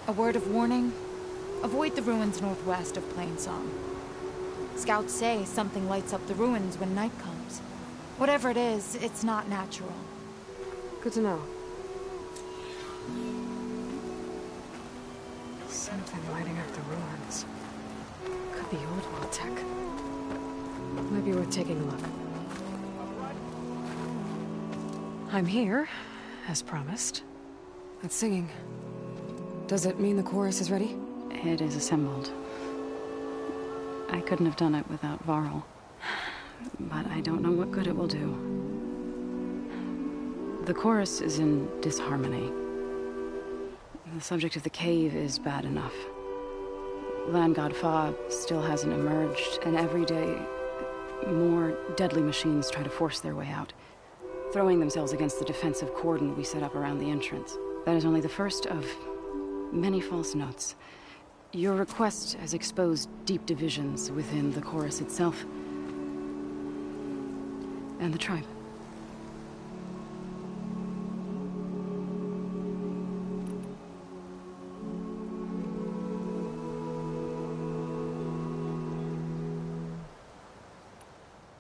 A word of warning? Avoid the ruins northwest of Plainsong. Scouts say something lights up the ruins when night comes. Whatever it is, it's not natural. Good to know. Something lighting up the ruins. Could be old world tech. Might be worth taking a look. I'm here, as promised. That's singing. Does it mean the chorus is ready? It is assembled. I couldn't have done it without Varl. But I don't know what good it will do. The chorus is in disharmony. The subject of the cave is bad enough. Land God Fa still hasn't emerged, and every day, more deadly machines try to force their way out, throwing themselves against the defensive cordon we set up around the entrance. That is only the first of many false notes. Your request has exposed deep divisions within the chorus itself and the tribe.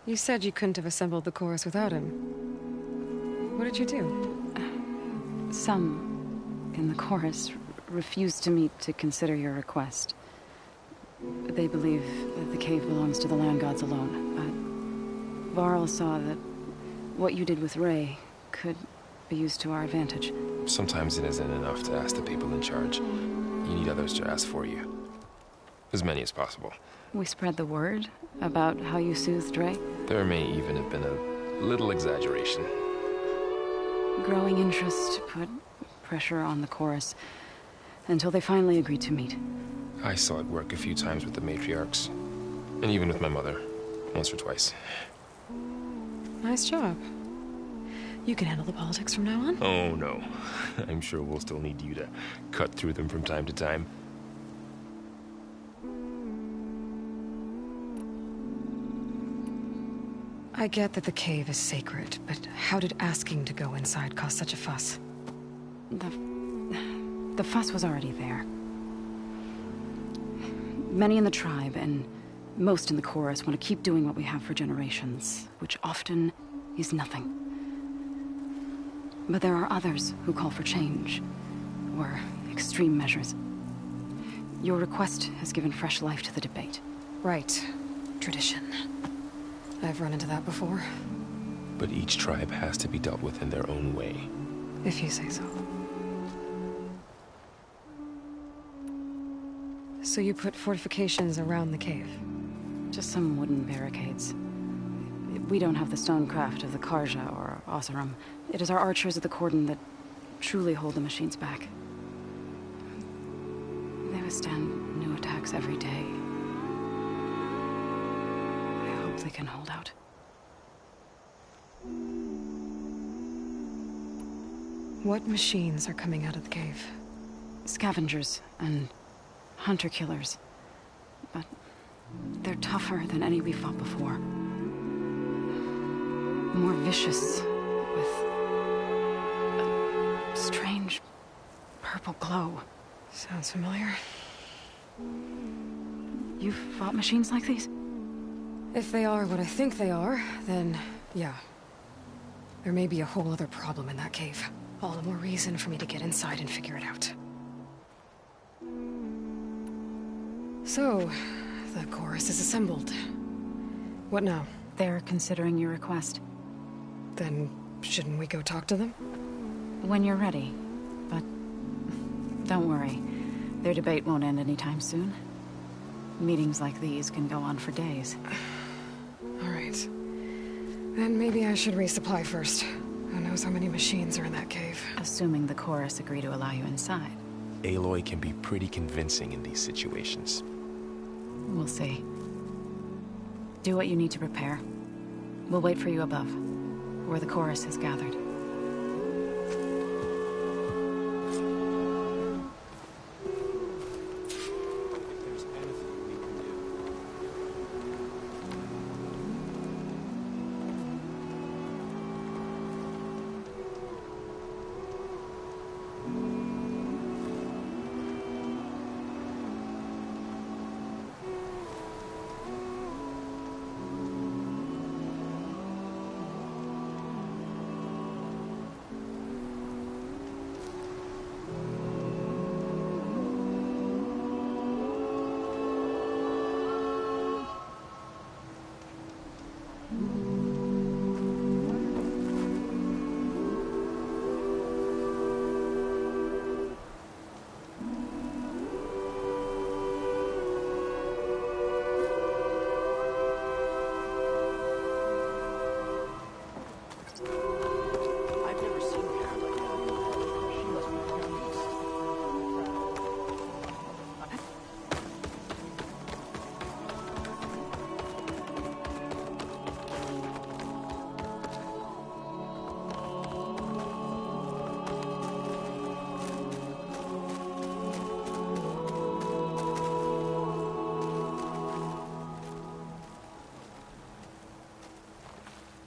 You said you couldn't have assembled the chorus without him. What did you do? Some in the chorus refused to meet to consider your request. They believe that the cave belongs to the land gods alone. Varl saw that what you did with Ray could be used to our advantage. Sometimes it isn't enough to ask the people in charge. You need others to ask for you. As many as possible. We spread the word about how you soothed Ray. There may even have been a little exaggeration. Growing interest put pressure on the chorus until they finally agreed to meet. I saw it work a few times with the matriarchs. And even with my mother. Once or twice. Nice job. You can handle the politics from now on? Oh, no. I'm sure we'll still need you to cut through them from time to time. I get that the cave is sacred, but how did asking to go inside cause such a fuss? The fuss was already there. Many in the tribe, and most in the chorus, want to keep doing what we have for generations, which often is nothing. But there are others who call for change, or extreme measures. Your request has given fresh life to the debate. Right. Tradition. I've run into that before. But each tribe has to be dealt with in their own way. If you say so. So you put fortifications around the cave? Just some wooden barricades. We don't have the stonecraft of the Karja or Oseram. It is our archers at the cordon that truly hold the machines back. They withstand new attacks every day. I hope they can hold out. What machines are coming out of the cave? Scavengers and hunter-killers. But they're tougher than any we fought before. More vicious, with a strange purple glow. Sounds familiar. You've fought machines like these? If they are what I think they are, then yeah. There may be a whole other problem in that cave. All the more reason for me to get inside and figure it out. So, the chorus is assembled. What now? They're considering your request. Then, shouldn't we go talk to them? When you're ready. But don't worry. Their debate won't end anytime soon. Meetings like these can go on for days. All right. Then maybe I should resupply first. Who knows how many machines are in that cave? Assuming the chorus agree to allow you inside. Aloy can be pretty convincing in these situations. We'll see. Do what you need to prepare. We'll wait for you above, where the chorus has gathered.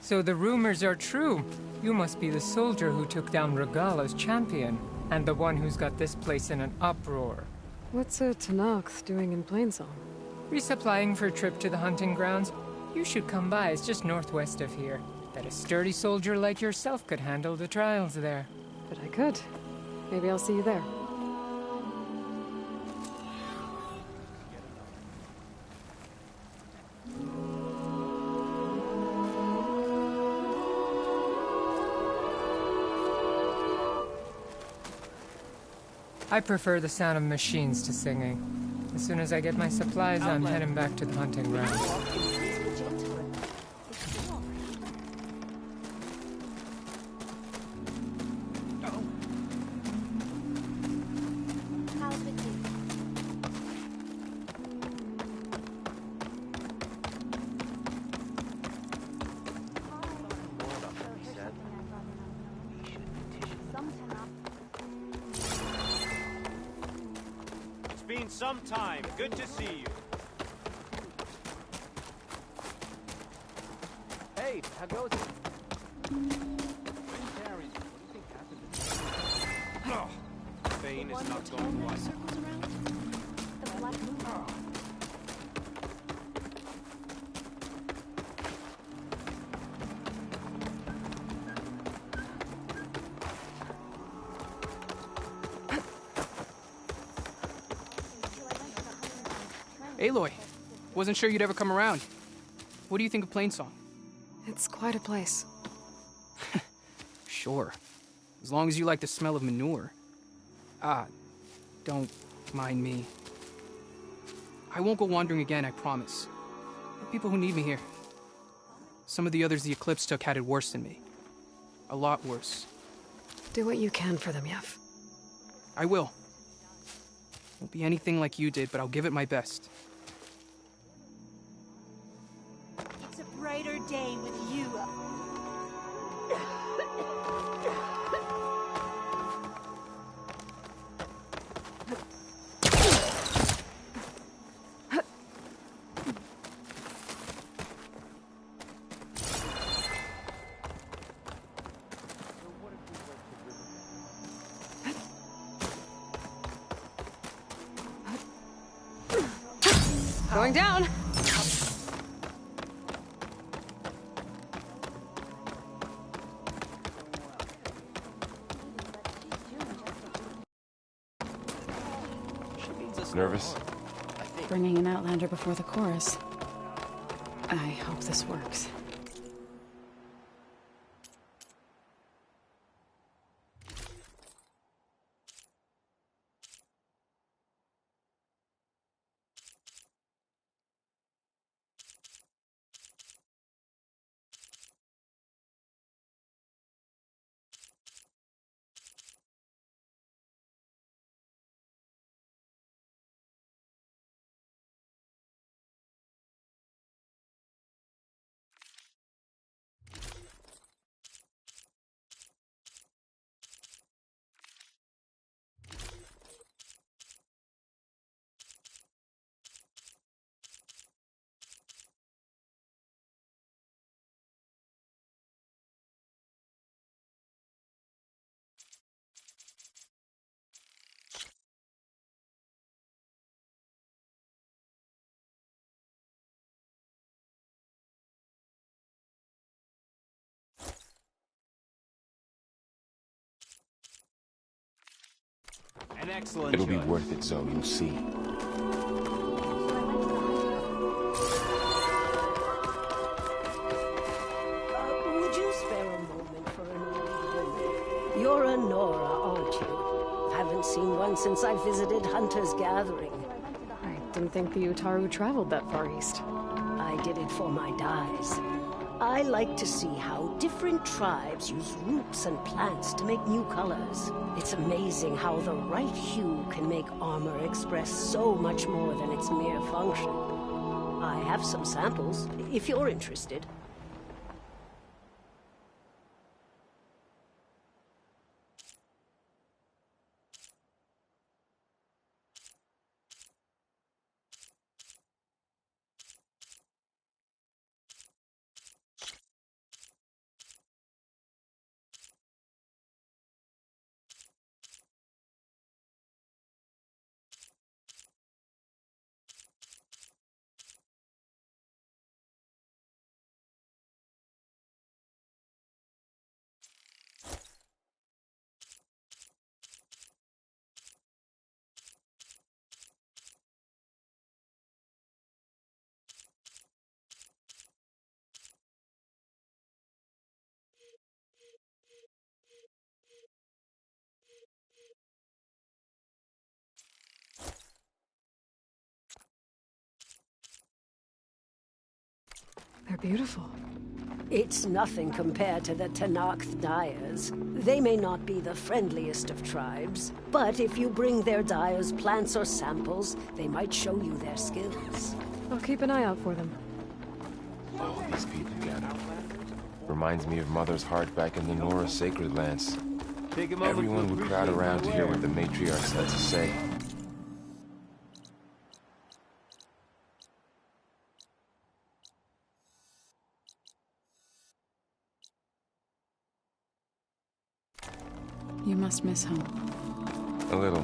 So the rumors are true. You must be the soldier who took down Regala's champion, and the one who's got this place in an uproar. What's a Tanakh doing in Plainsong? Resupplying for a trip to the hunting grounds? You should come by, it's just northwest of here. Bet a sturdy soldier like yourself could handle the trials there. But I could. Maybe I'll see you there. I prefer the sound of machines to singing. As soon as I get my supplies, I'm heading back to the hunting grounds. Been some time. Good to see you. Hey, how goes it? Bane is not going well. Aloy, wasn't sure you'd ever come around. What do you think of Plainsong? It's quite a place. Sure. As long as you like the smell of manure. Ah, don't mind me. I won't go wandering again, I promise. There are people who need me here. Some of the others the Eclipse took had it worse than me. A lot worse. Do what you can for them, Yev. I will. Won't be anything like you did, but I'll give it my best. It's a brighter day with you. Going down! Nervous? Bringing an Outlander before the chorus. I hope this works. An excellent It'll be choice. worth it, Zoe, you'll see. Would you spare a moment for an old woman? You're a Nora, aren't you? Haven't seen one since I visited Hunter's Gathering. I didn't think the Utaru traveled that far east. I did it for my dyes. I like to see how different tribes use roots and plants to make new colors. It's amazing how the right hue can make armor express so much more than its mere function. I have some samples, if you're interested. They're beautiful. It's nothing compared to the Tenakth dyers. They may not be the friendliest of tribes, but if you bring their dyers plants or samples, they might show you their skills. I'll keep an eye out for them. All these people gathered. Reminds me of Mother's heart back in the Nora Sacred Lands. Everyone would crowd around to hear what the matriarchs had to say. You must miss home. A little.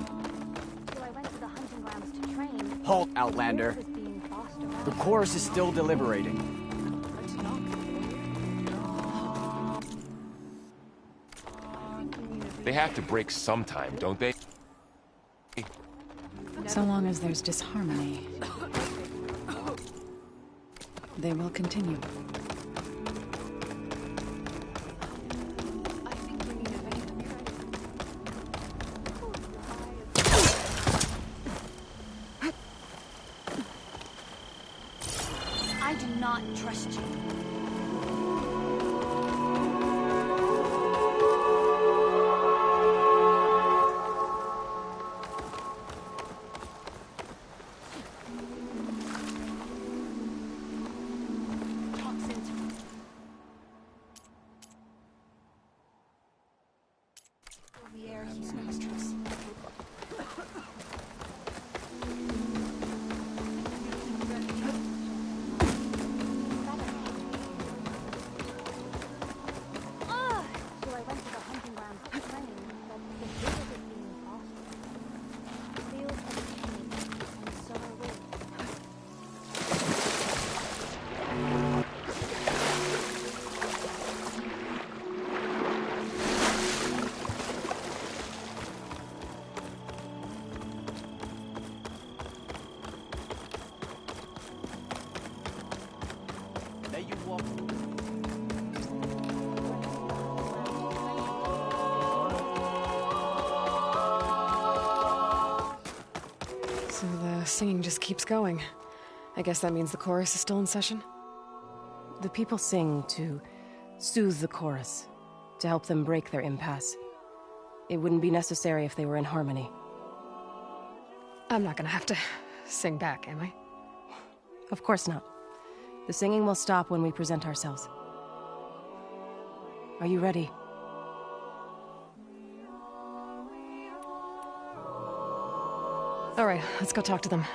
So I went to the hunting grounds to train. Halt, Outlander. Was being bossed around. The chorus is still deliberating. They have to break sometime, don't they? So long as there's disharmony, they will continue. I do not trust you. So the singing just keeps going. I guess that means the chorus is still in session? The people sing to soothe the chorus, to help them break their impasse. It wouldn't be necessary if they were in harmony. I'm not gonna have to sing back, am I? Of course not. The singing will stop when we present ourselves. Are you ready? All right, let's go talk to them.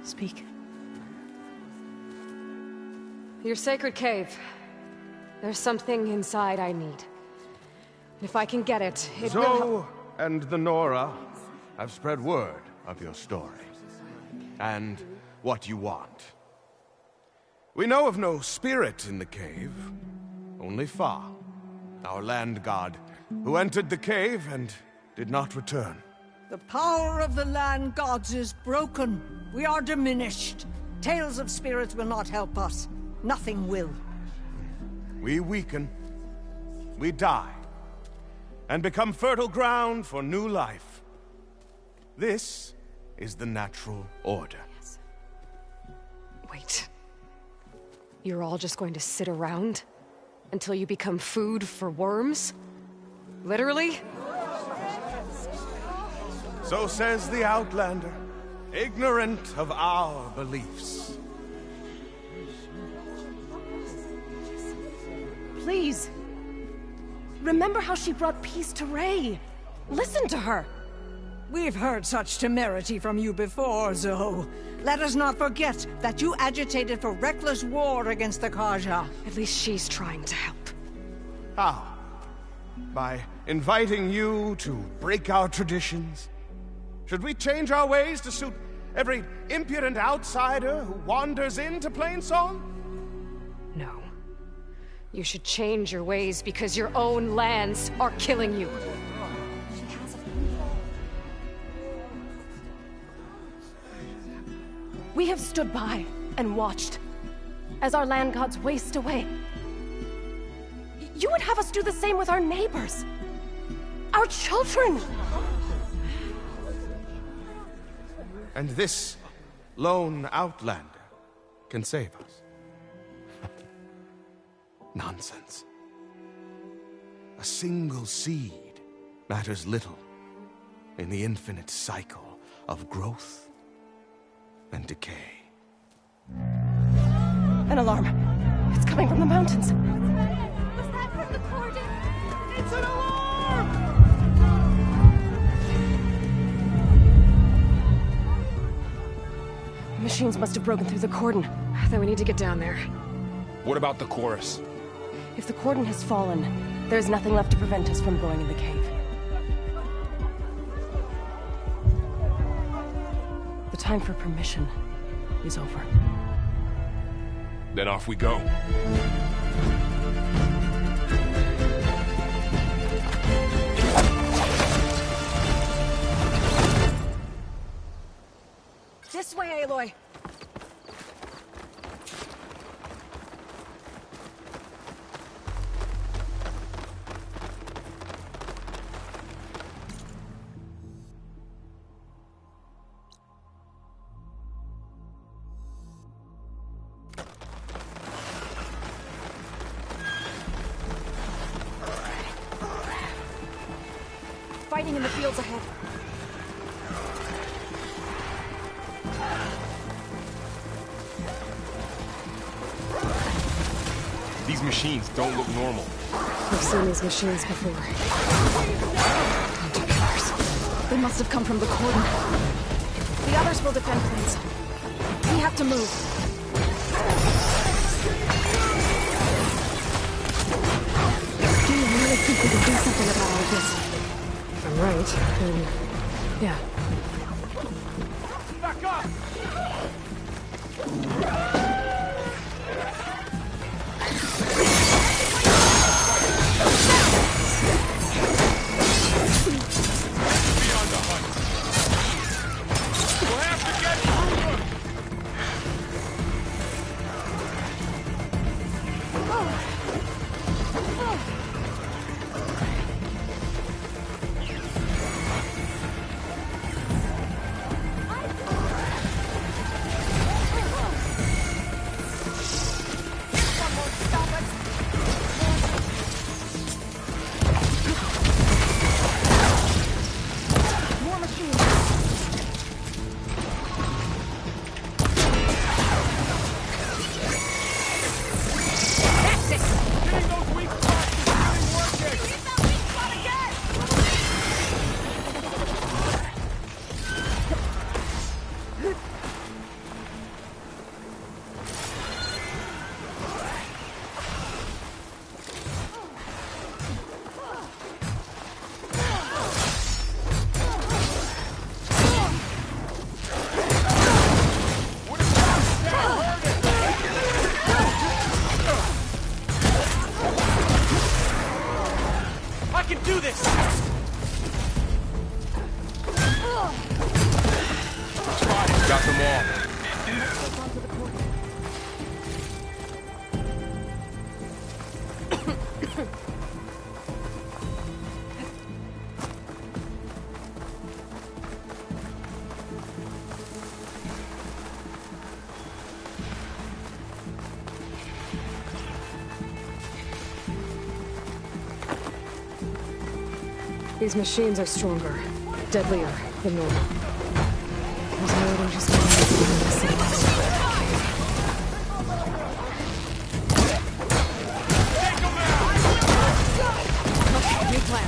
Speak. Your sacred cave. There's something inside I need. If I can get it, it will Zoe and the Nora have spread word of your story. And what you want. We know of no spirit in the cave. Only Fa, our land god, who entered the cave and did not return. The power of the land gods is broken. We are diminished. Tales of spirits will not help us. Nothing will. We weaken. We die. And become fertile ground for new life. This is the natural order. Yes. Wait. You're all just going to sit around until you become food for worms? Literally? So says the Outlander, ignorant of our beliefs. Please. Remember how she brought peace to Ray. Listen to her. We've heard such temerity from you before, Zoe. Let us not forget that you agitated for reckless war against the Kaja. At least she's trying to help. How? By inviting you to break our traditions? Should we change our ways to suit every impudent outsider who wanders into Plainsong? No. You should change your ways because your own lands are killing you. We have stood by and watched as our land gods waste away. You would have us do the same with our neighbors, our children. And this lone outlander can save us. Nonsense. A single seed matters little in the infinite cycle of growth and decay. An alarm. It's coming from the mountains. Was that from the cordon? It's an alarm! Machines must have broken through the cordon. Then we need to get down there. What about the chorus? If the cordon has fallen, there's nothing left to prevent us from going in the cave. The time for permission is over. Then off we go. This way, Aloy. Fighting in the fields ahead. These machines don't look normal. I've seen these machines before. Counterpillars. They must have come from the cordon. The others will defend things. We have to move. Do you really think we can do something about all of this? If I'm right, then... yeah. Back up! These machines are stronger, deadlier than normal. There's more than just one in the city. Okay, new plan.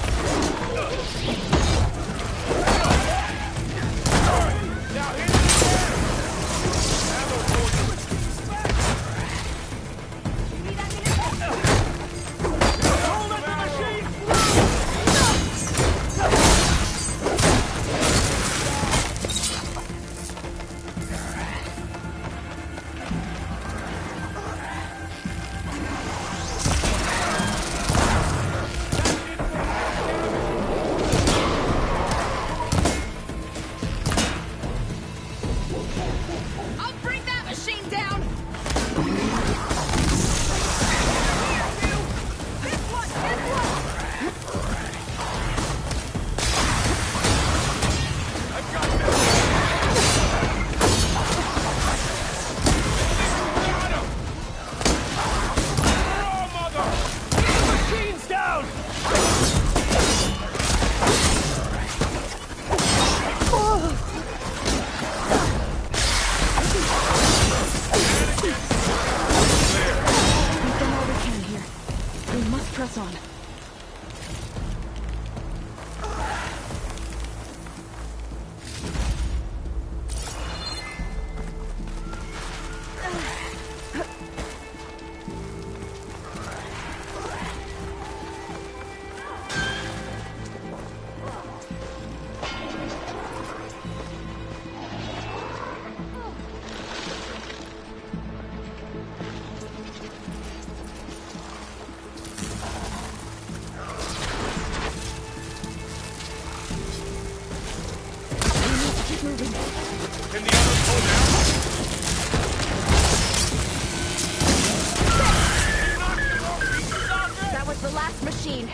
machine.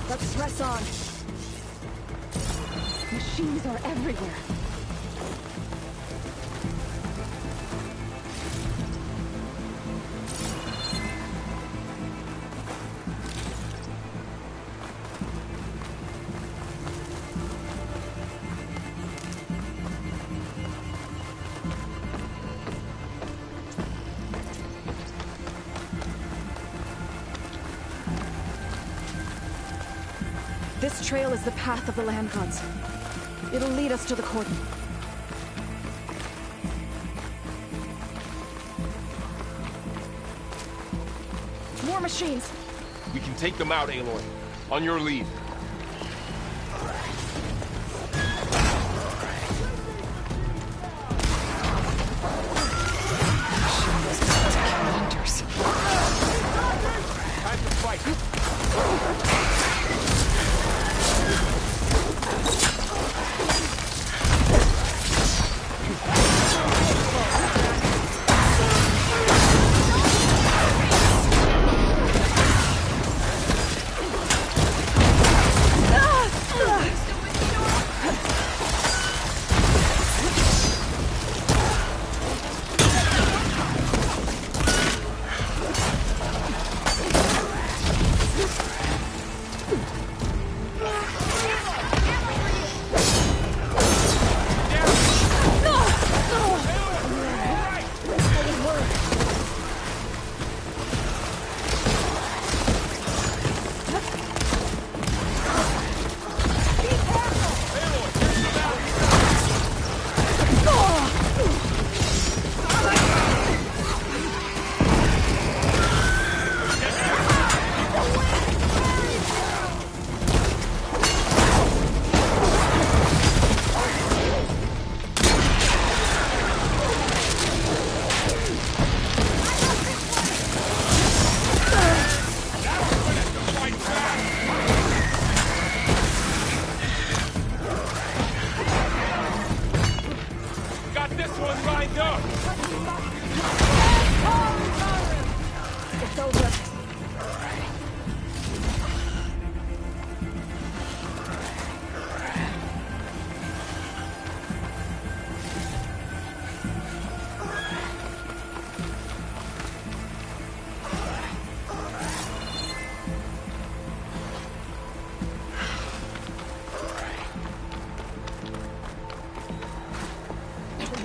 Let's press on. Machines are everywhere. This trail is the path of the land gods. It'll lead us to the cordon. More machines! We can take them out, Aloy. On your lead. Time to fight!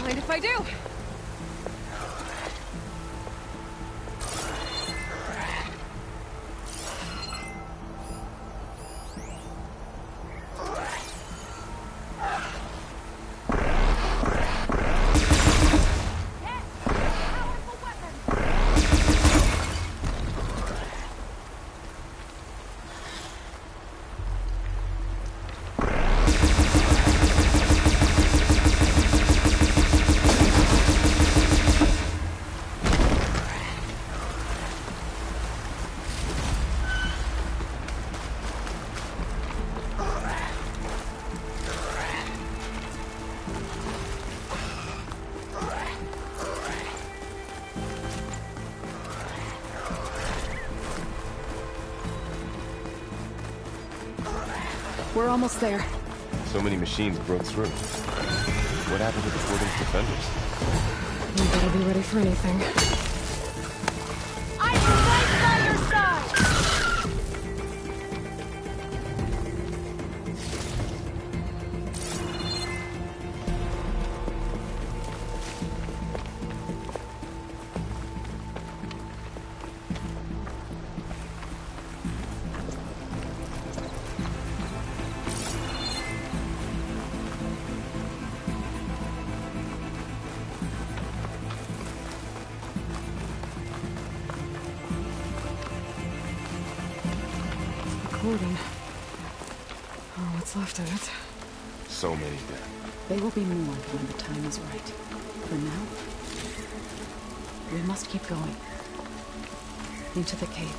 Mind if I do? We're almost there. So many machines broke through. What happened to the Cordon's defenders? You better be ready for anything. I'm right by your side! Cordon. Oh, what's left of it? So many dead. They will be mourned when the time is right. For now, we must keep going. Into the cave.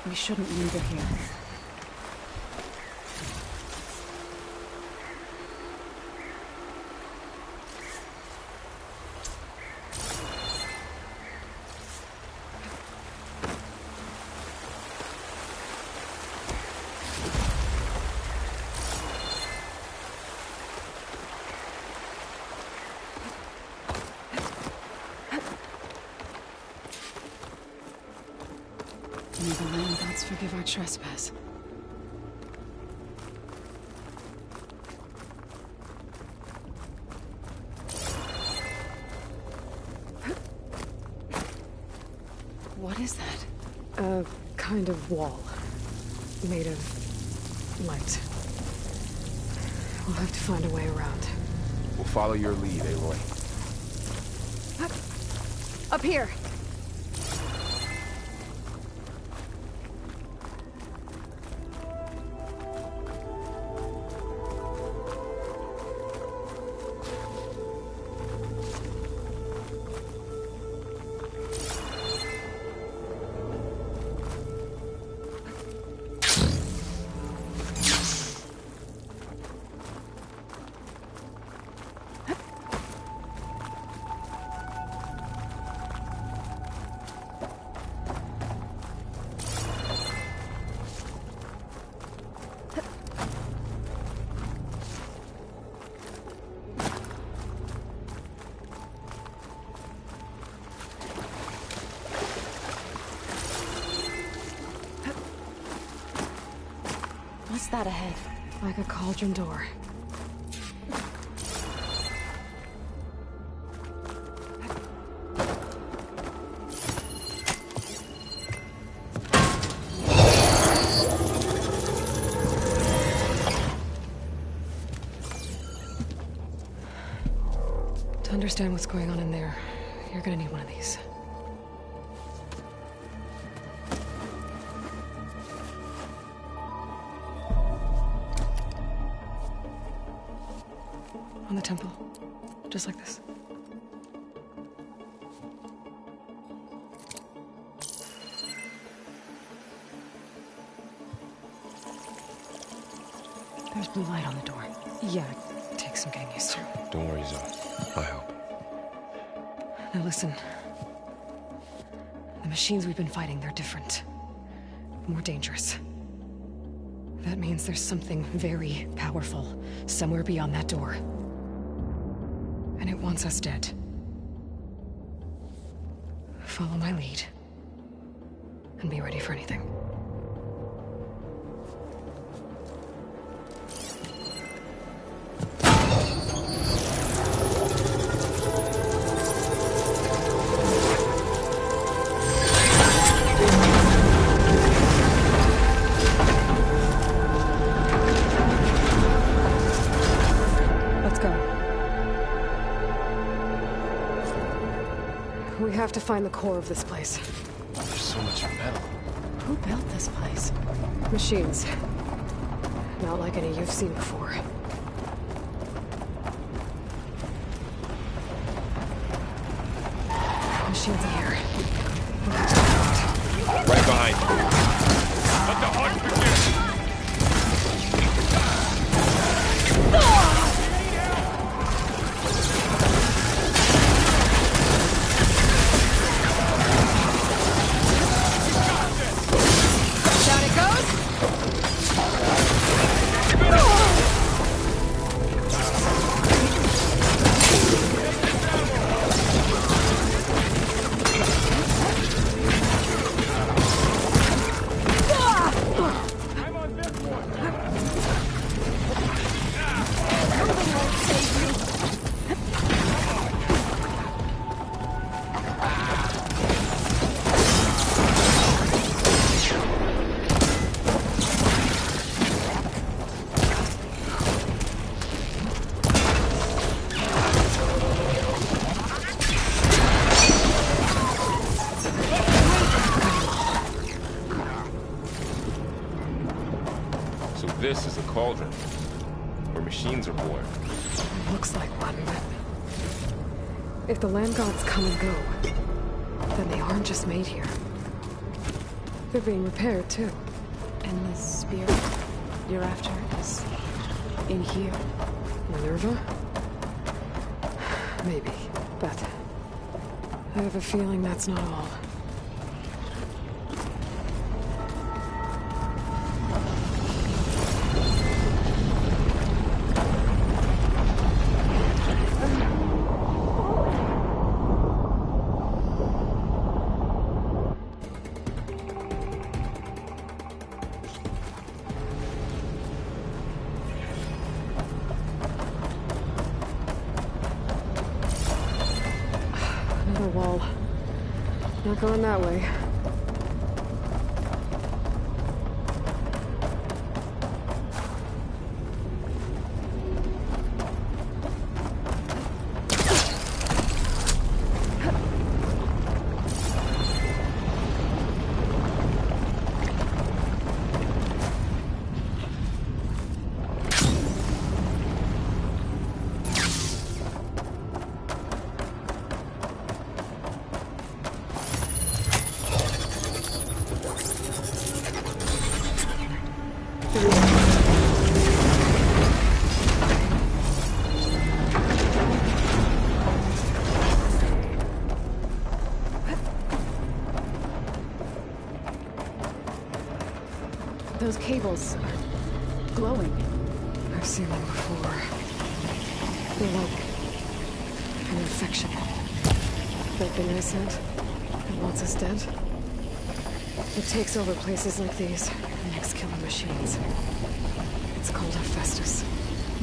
We shouldn't linger here. May the land gods forgive our trespass. What is that? A kind of wall. Made of light. We'll have to find a way around. We'll follow your lead, Aloy. Up here! What's that ahead? Like a cauldron door. To understand what's going on in there, you're gonna need one of these. On the temple. Just like this. There's blue light on the door. Yeah, it takes some getting used to. Don't worry, Zoe. I'll help. Now listen. The machines we've been fighting, they're different. More dangerous. That means there's something very powerful somewhere beyond that door. And it wants us dead. Follow my lead. And be ready for anything. We have to find the core of this place. There's so much metal. Who built this place? Machines. Not like any you've seen before. Machines here. Right behind you. Let the hunt begin! This is a cauldron, where machines are born. It looks like one, but if the land gods come and go, then they aren't just made here. They're being repaired, too. And the spirit you're after is in here? Minerva? Maybe, but I have a feeling that's not all. Wall. Not going that way. Those cables are glowing. I've seen them before. They're like an infection. That thing I sent, it wants us dead. It takes over places like these and makes killer machines. It's called Hephaestus.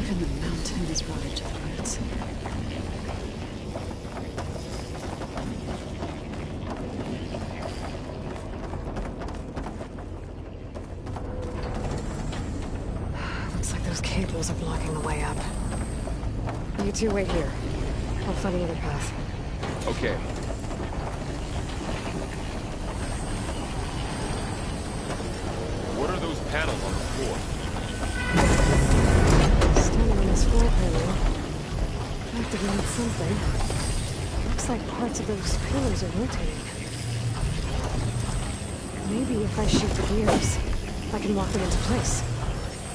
Even the mountain is rotted to the roots. Looks like those cables are blocking the way up. You two wait here. I'll find another path. Okay. What are those panels on the floor? Standing on this floor panel, activated something. Looks like parts of those pillars are rotating. Maybe if I shoot the gears, I can lock them into place.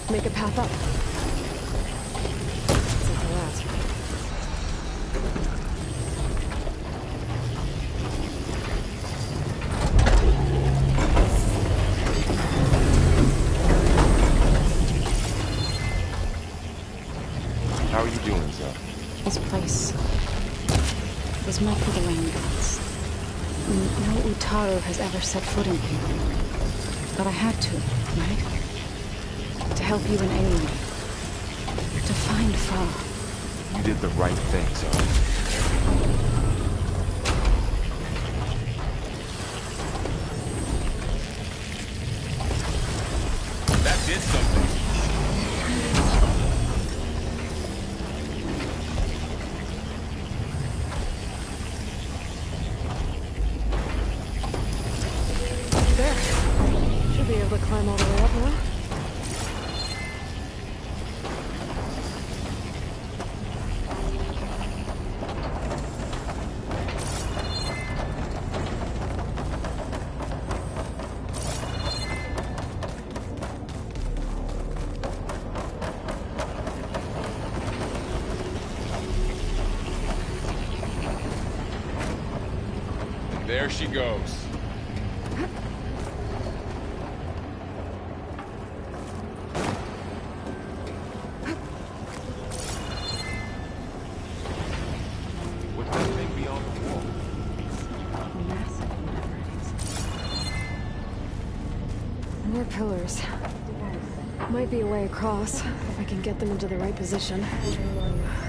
Make a path up. Something like that. How are you doing, Zell? This place was meant for the land gods. No Utaru has ever set foot in here. But I had to, right? To help you and Aloy. To find Fa. You did the right thing, Zell. That did something. There. Should be able to climb all the way up now. There she goes. What's that thing beyond the wall? Massive, whatever it is. More pillars. Might be a way across, if I can get them into the right position.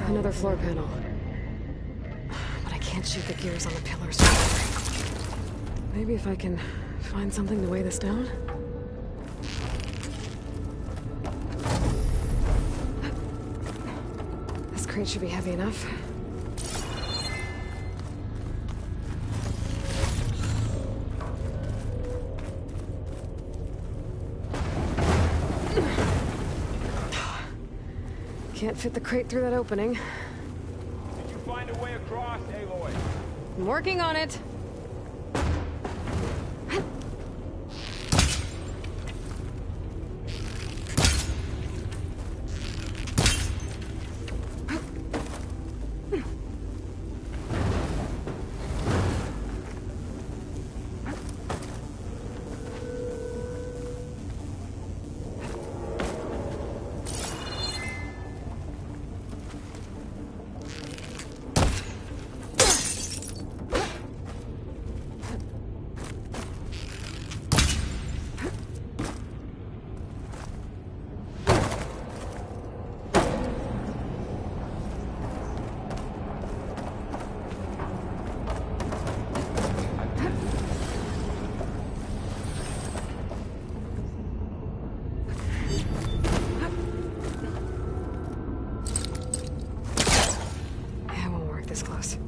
Another floor panel. But I can't shoot the gears on the pillars. Maybe if I can find something to weigh this down? This crate should be heavy enough. Can't fit the crate through that opening. Did you find a way across, Aloy? I'm working on it. this close.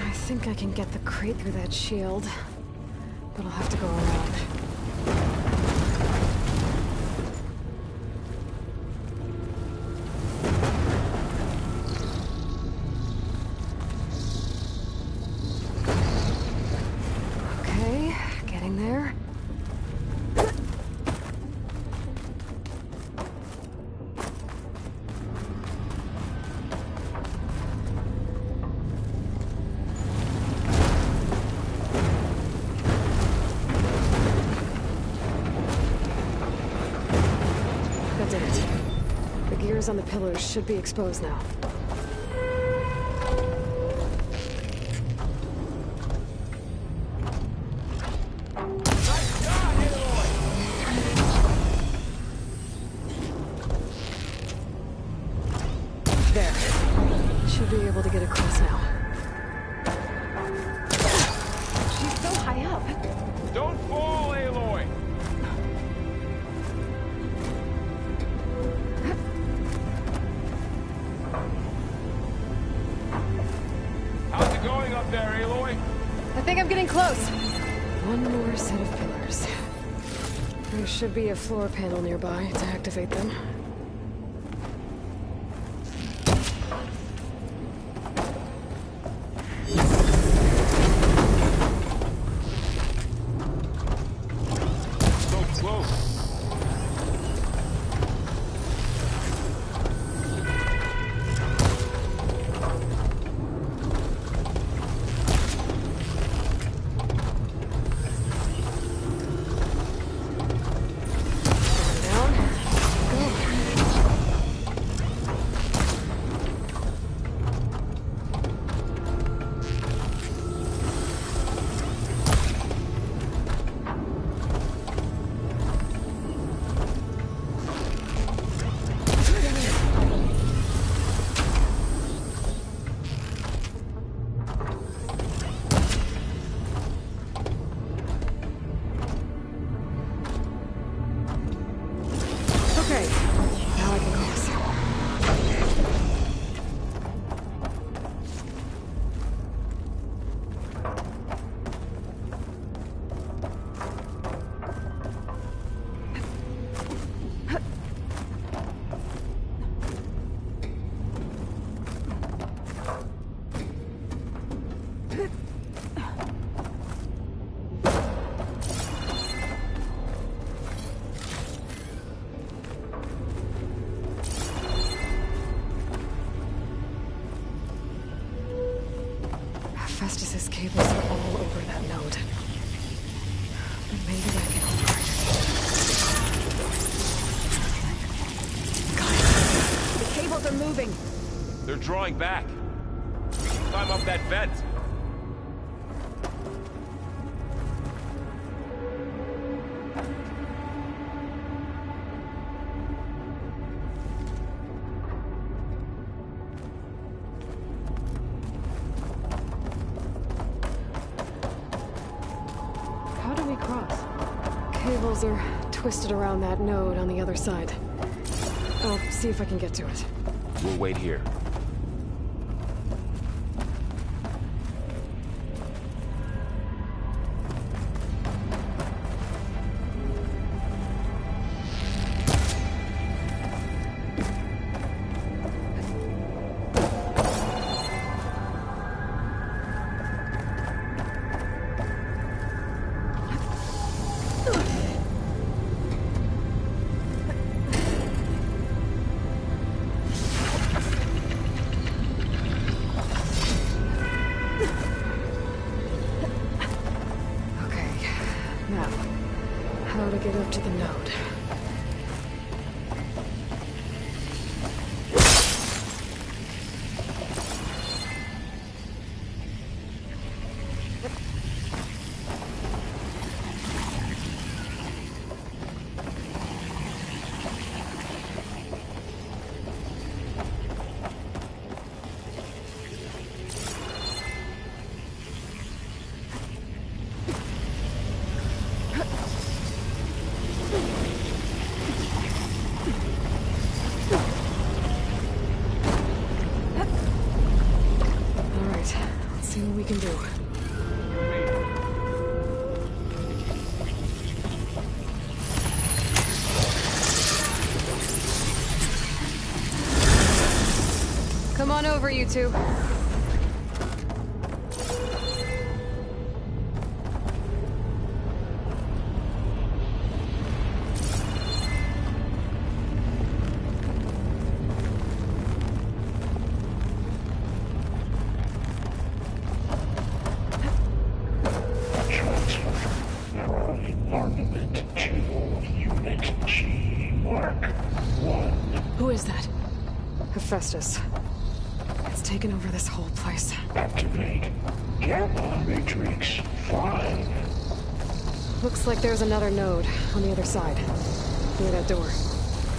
I think I can get the crate through that shield, but I'll have to go around. Okay, getting there. On the pillars should be exposed now. There. Should be able to get across now. She's so high up. Don't fall, Aloy! Going up there, Aloy? I think I'm getting close. One more set of pillars. There should be a floor panel nearby to activate them. So close. Festus's cables are all over that node. But maybe I can hold her. Guys, the cables are moving. They're drawing back. We can climb up that vent. Cables are twisted around that node on the other side. I'll see if I can get to it. We'll wait here. node. See what we can do. Come on over, you two. Hephaestus. It's taken over this whole place. Activate Gamma Matrix 5. Looks like there's another node on the other side. Near that door.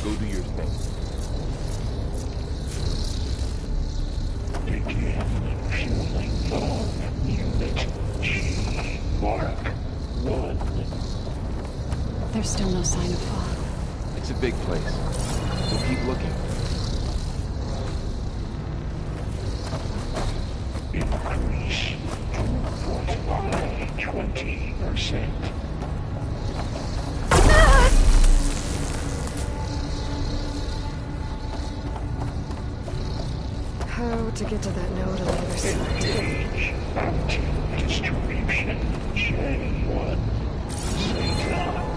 Go do your thing. Begin fueling bomb. Unit G. Mark 1. There's still no sign of fog. It's a big place. We'll keep looking. Increase throughput by 20%. How to get to that node on the other side? Engage until distribution J1 Zeta.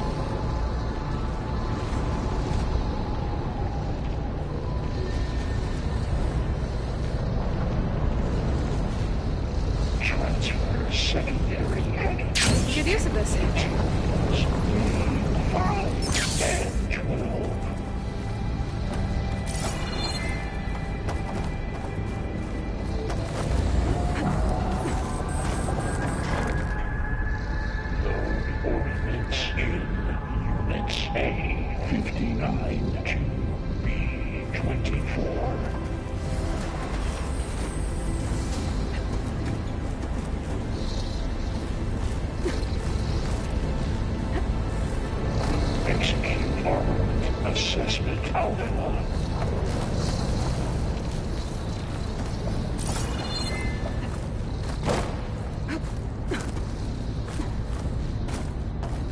Transfer secondary energy. Good use of this. 5 and 12. Node ordnance in Units A59 to B24. Execute armament assessment alpha.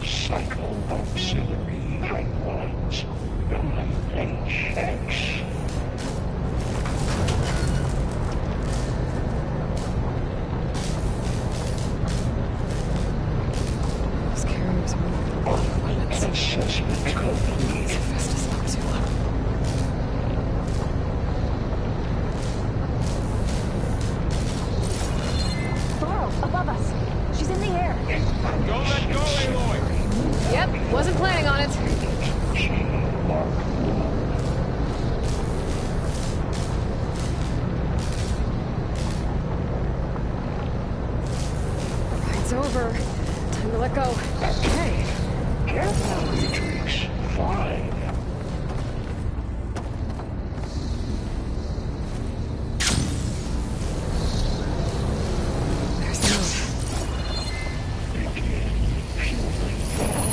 Cycle auxiliary pipelines 9HX. Those carriers are Armament assessment complete. Hephaestus not too low. Burrow, above us. She's in the air. Don't let go, Aloy! Yep, wasn't planning on it. G Mark 1. It's over. Time to let go. Activate Gamma Matrix 5. There's the node. Begin fueling bomb.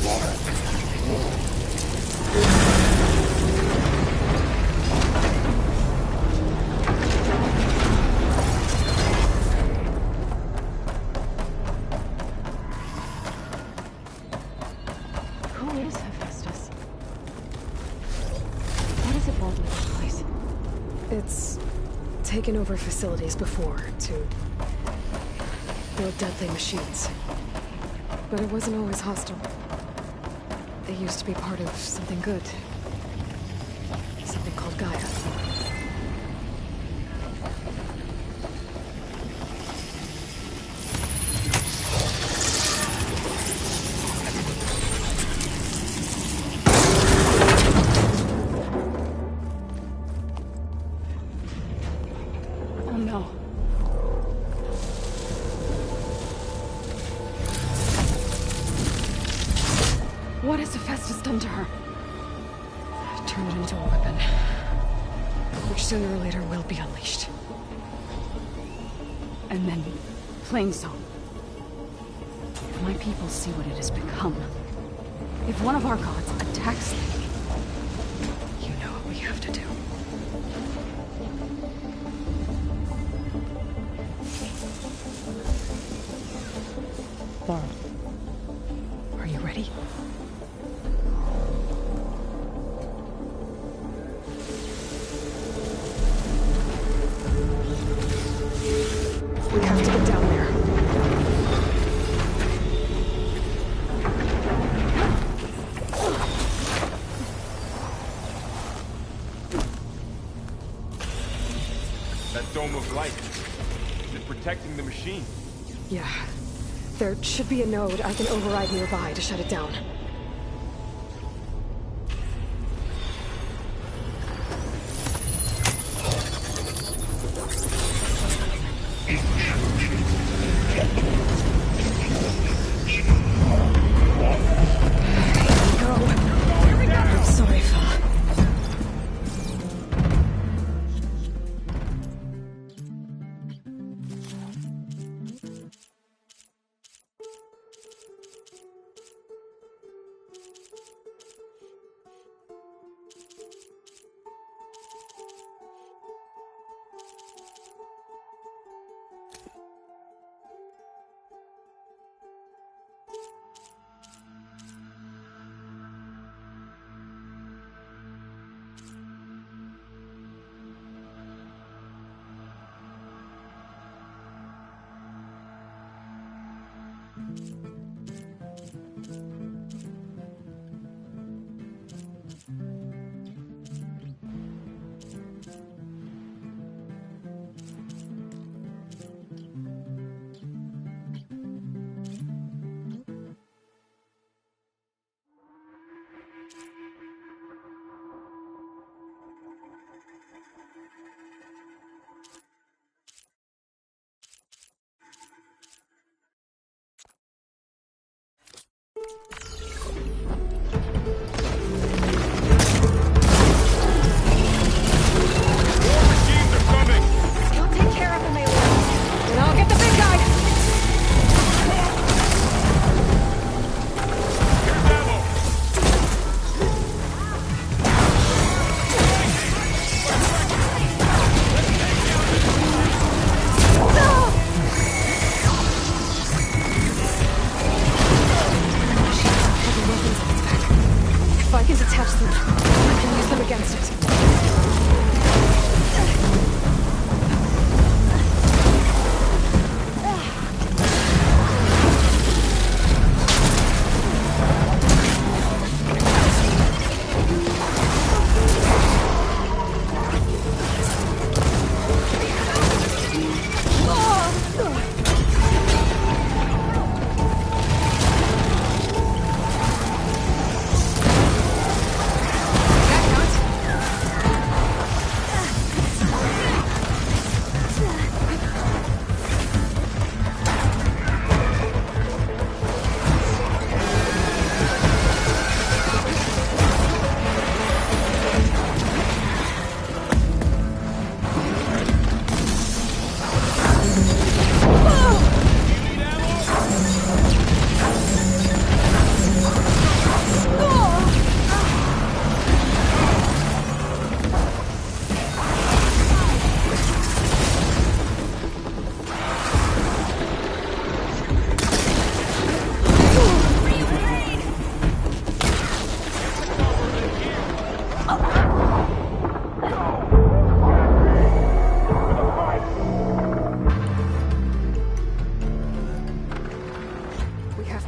Mark 1. Who is Hephaestus? What does it want with this place? It's taken over facilities before to build deadly machines. But it wasn't always hostile. They used to be part of something good. Something called Gaia. What has Hephaestus done to her? Turned it into a weapon, which sooner or later will be unleashed. And then, Plainsong. If my people see what it has become, if one of our gods attacks them, you know what we have to do. Are you ready? We have to get down there. That dome of light. Is it protecting the machine? Yeah. There should be a node I can override nearby to shut it down. I'm sorry, Fa.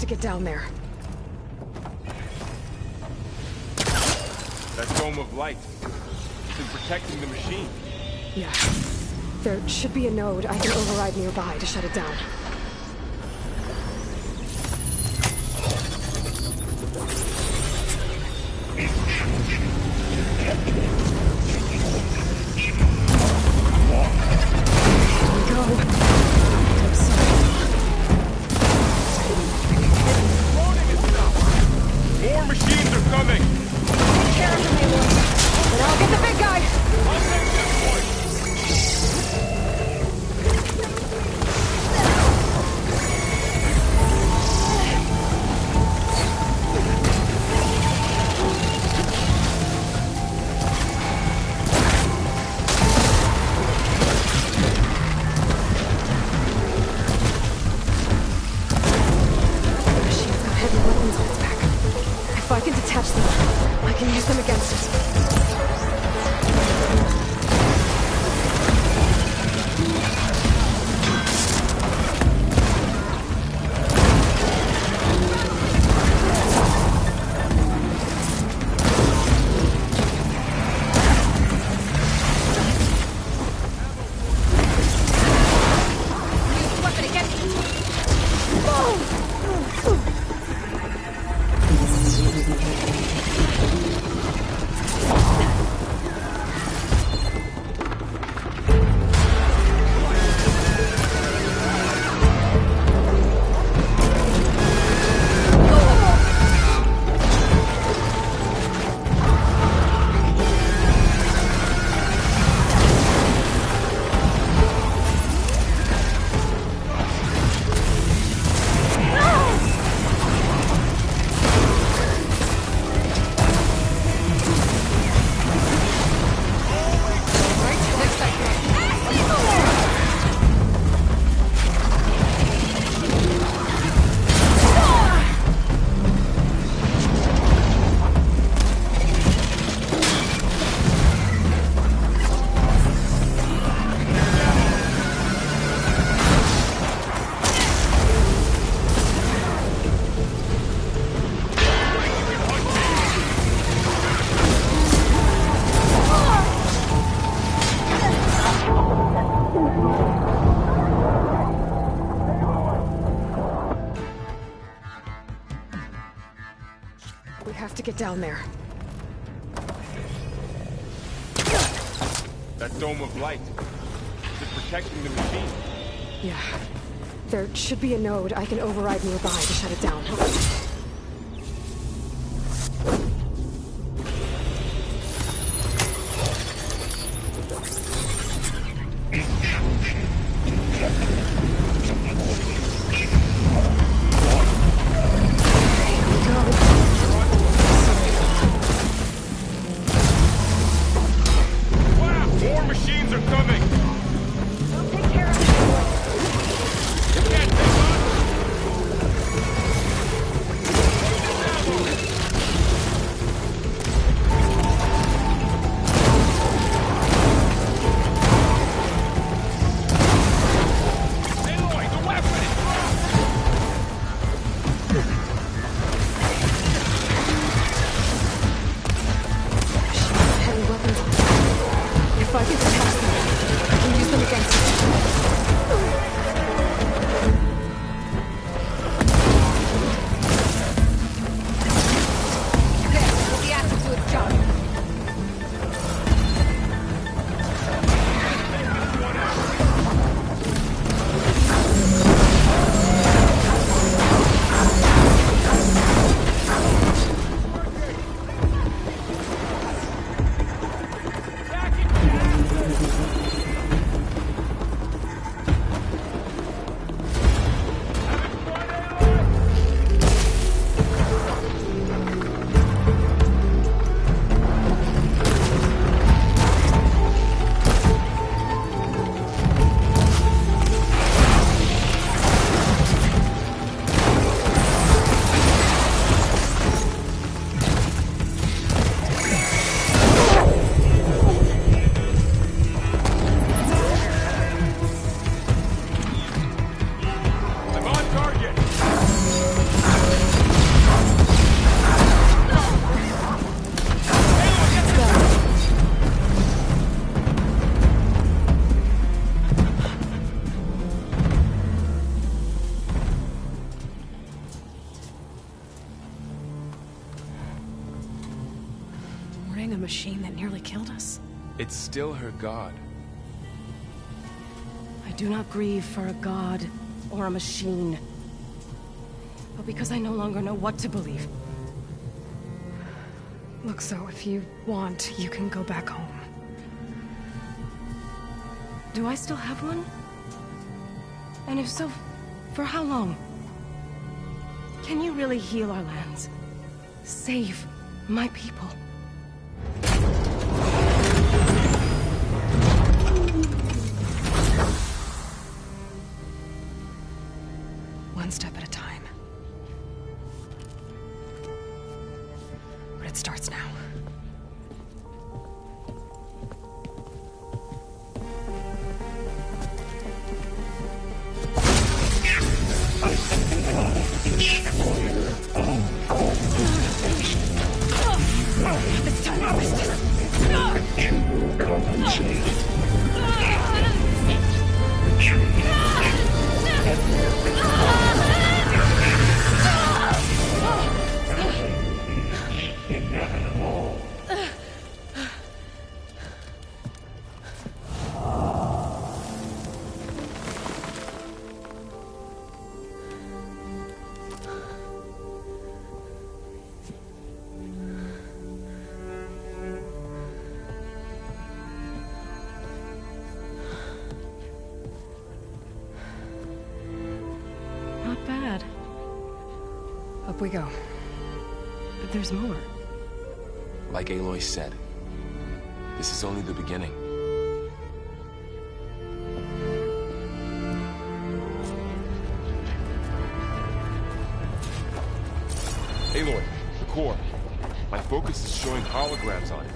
Get down there. That dome of light. It's been protecting the machine. Yeah. There should be a node I can override nearby to shut it down. More More machines are coming! Take care of the main ones, and I'll get the big guy! I'll take this point! If I can detach them, I can use them against us. We have to get down there. That dome of light. Is it protecting the machine? Yeah. There should be a node I can override nearby to shut it down. More machines are coming! I'll take care of it. You can't take us! Aloy, the weapon is Heavy weapons. If I can detach them, I can use them against us. I'm on target! Warning a machine that nearly killed us? It's still her god. I do not grieve for a god or a machine, but because I no longer know what to believe. Look, so if you want, you can go back home. Do I still have one? And if so, for how long? Can you really heal our lands? Save my people? One step at a time. But it starts now. This time I missed. You will compensate. Not bad. Up we go. But there's more. Like Aloy said, this is only the beginning. Aloy, the core. My focus is showing holograms on it.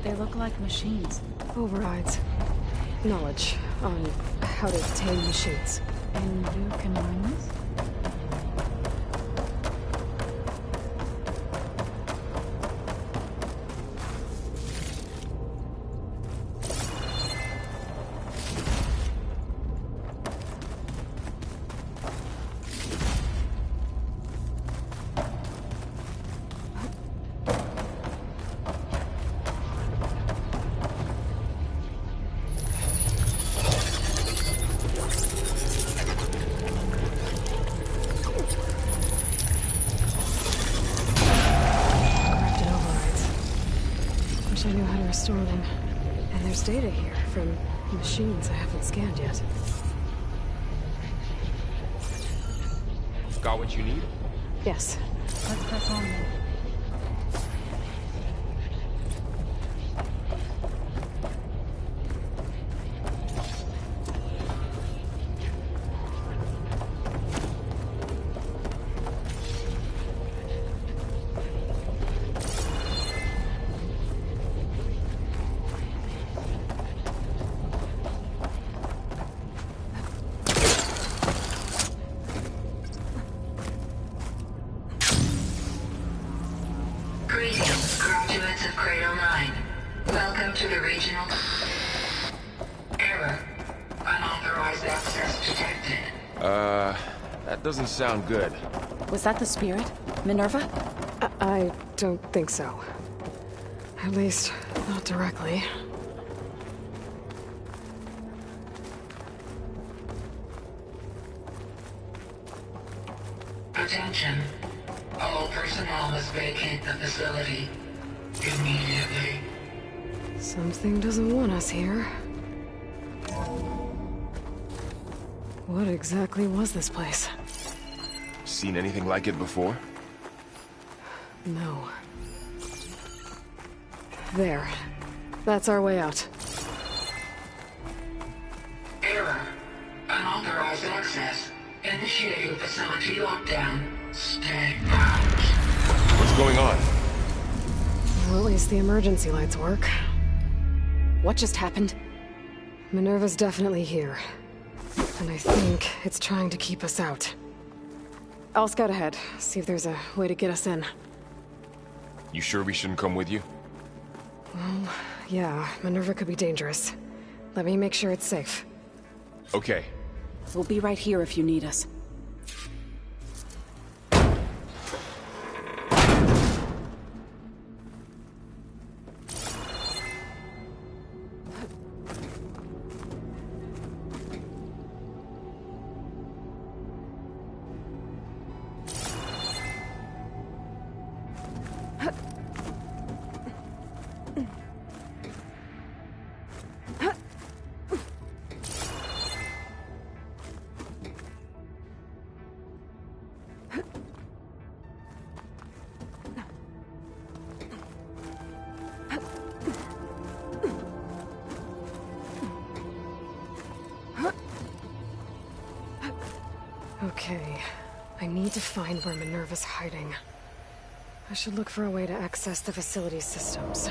They look like machines. Overrides. Knowledge on how to tame machines. And you can learn this? I knew how to restore them. And there's data here from machines I haven't scanned yet. Got what you need? Yes. Let's press on then. Greetings, graduates of Cradle 9. Welcome to the regional... Error. Unauthorized access detected. That doesn't sound good. Was that the spirit? Minerva? I don't think so. At least, not directly. Attention. All personnel must vacate the facility immediately. Something doesn't want us here. What exactly was this place? Seen anything like it before? No. There. That's our way out. Error. Unauthorized access. Initiating facility lockdown. Stay out. What's going on? Well, at least the emergency lights work. What just happened? Minerva's definitely here. And I think it's trying to keep us out. I'll scout ahead, see if there's a way to get us in. You sure we shouldn't come with you? Well, yeah, Minerva could be dangerous. Let me make sure it's safe. Okay. We'll be right here if you need us. I need to find where Minerva's hiding. I should look for a way to access the facility systems.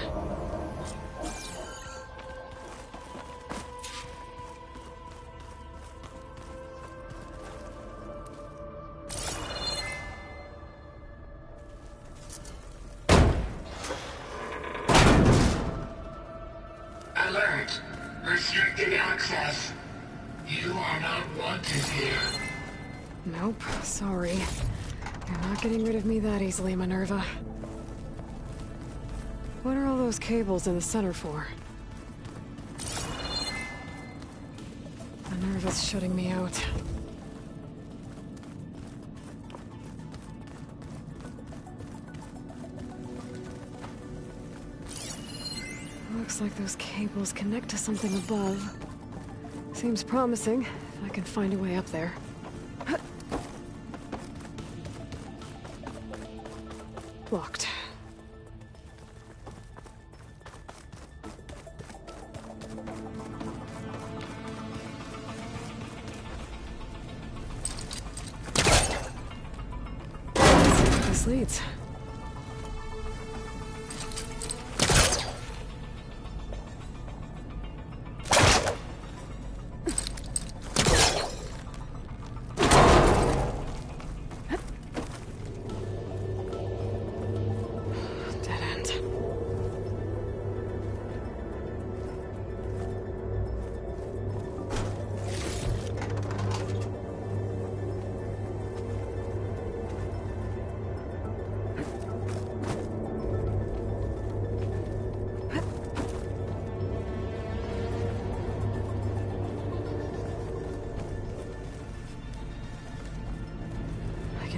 Alert. Restricted access. You are not wanted here. Nope, sorry. You're not getting rid of me that easily, Minerva. What are all those cables in the center for? Minerva's shutting me out. Looks like those cables connect to something above. Seems promising, if I can find a way up there. Locked. Let's see where this leads.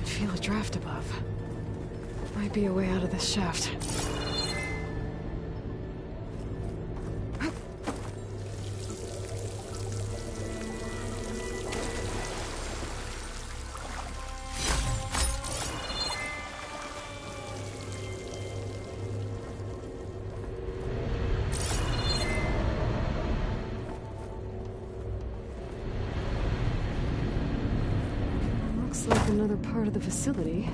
Feel a draft above. Might be a way out of this shaft. Like another part of the facility.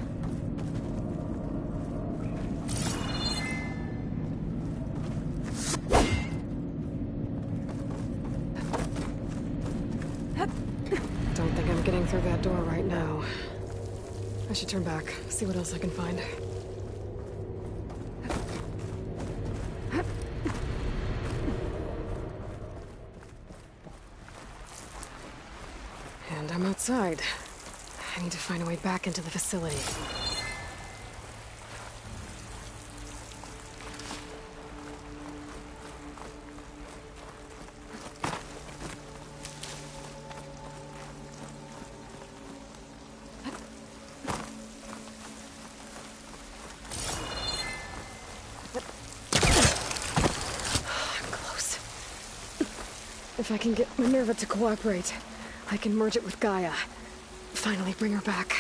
Don't think I'm getting through that door right now. I should turn back, see what else I can find. And I'm outside. I need to find a way back into the facility. I'm close. If I can get Minerva to cooperate, I can merge it with Gaia. Finally bring her back.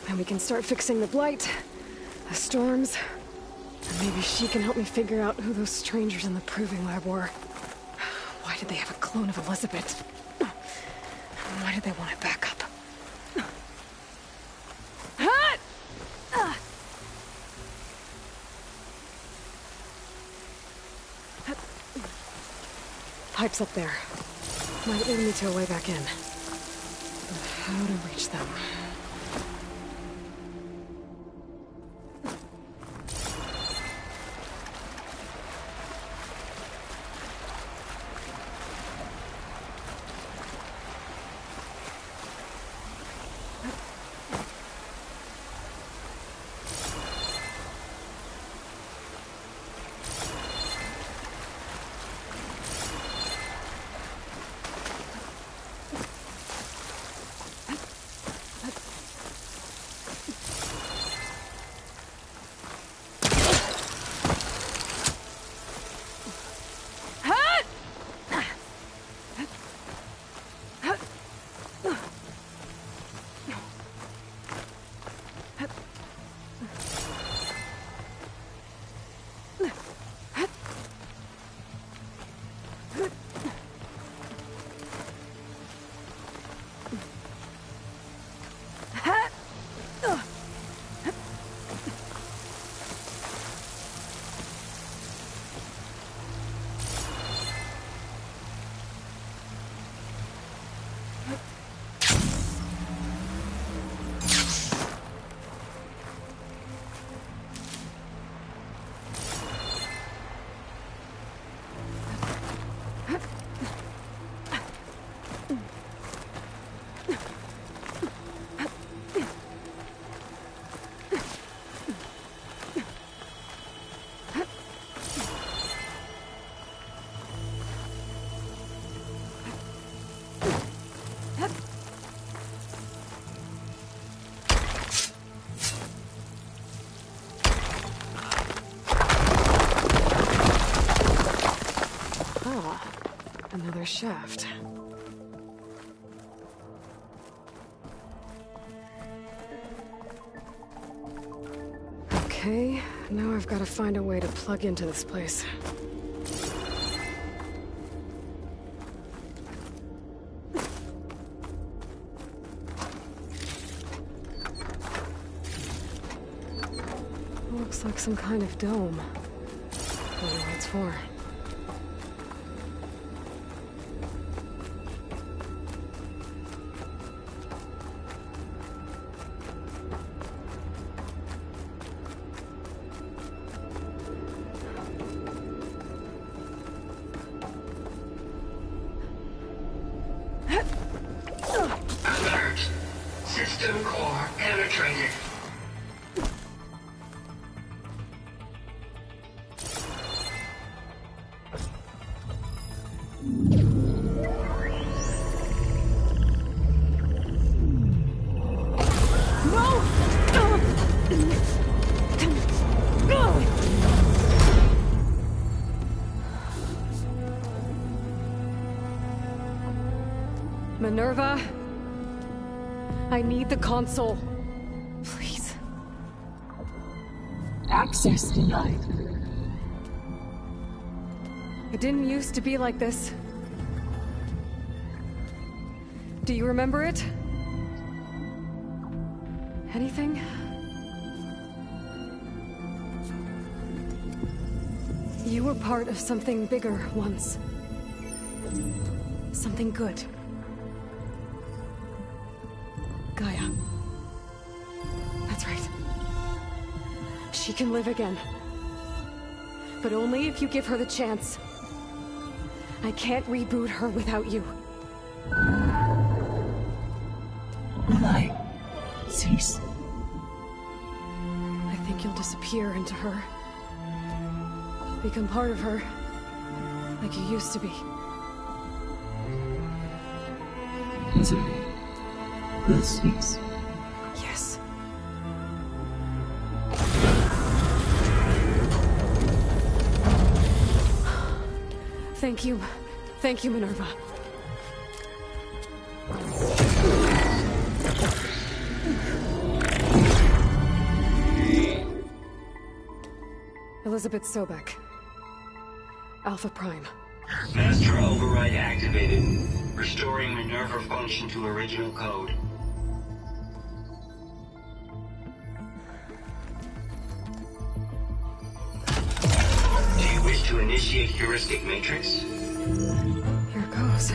And we can start fixing the blight, the storms, and maybe she can help me figure out who those strangers in the proving lab were. Why did they have a clone of Elizabeth? Why did they want it back up? Pipes up there. Might lead me to a way back in. How to reach them. a shaft. Okay, now I've got to find a way to plug into this place. Looks like some kind of dome. Wonder what it's for. Alert. System core penetrated. Minerva, I need the console. Please. Access denied. It didn't used to be like this. Do you remember it? Anything? You were part of something bigger once. Something good. Gaia. That's right. She can live again. But only if you give her the chance. I can't reboot her without you. Light. Cease. I think you'll disappear into her. Become part of her. Like you used to be. Misery. Will cease. Yes. Thank you. Thank you, Minerva. Elizabeth Sobek. Alpha Prime. Master override activated. Restoring Minerva function to original code. Do you wish to initiate heuristic matrix? Here goes.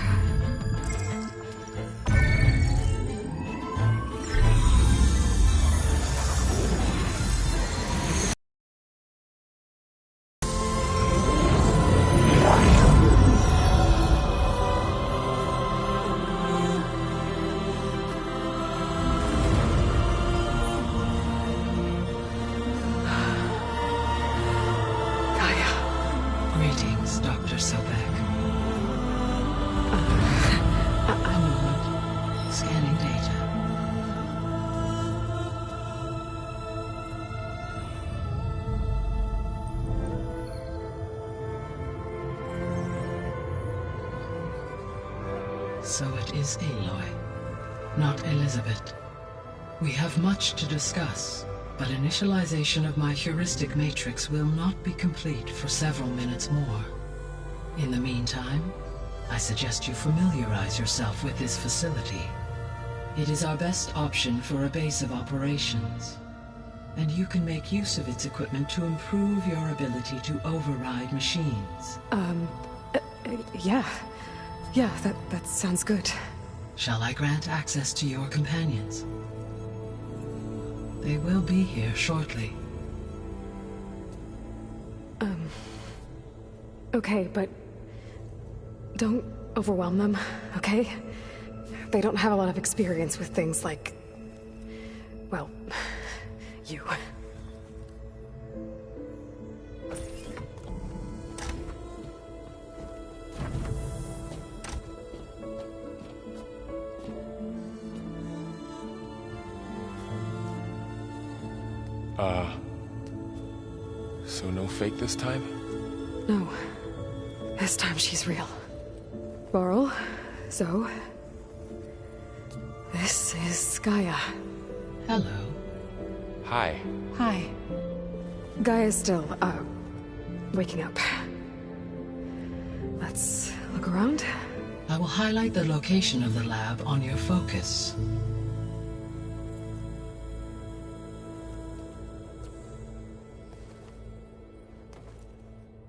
Greetings, Dr. Sobek. A moment. Scanning data. So it is Aloy, not Elizabeth. We have much to discuss, but initialization of my heuristic matrix will not be complete for several minutes more. In the meantime, I suggest you familiarize yourself with this facility. It is our best option for a base of operations, and you can make use of its equipment to improve your ability to override machines. Yeah. Yeah, that sounds good. Shall I grant access to your companions? They will be here shortly. Okay, but don't overwhelm them, okay? They don't have a lot of experience with things like, well, you. So no fake this time? No. This time she's real. Varl, Zoe. This is Gaia. Hello. Hi. Hi. Gaia's still, waking up. Let's look around. I will highlight the location of the lab on your focus.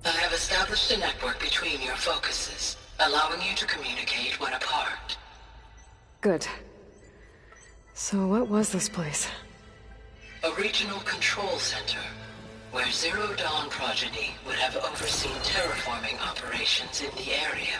I have established a network between your focuses, allowing you to communicate when apart. Good. So what was this place? A regional control center, where Zero Dawn progeny would have overseen terraforming operations in the area.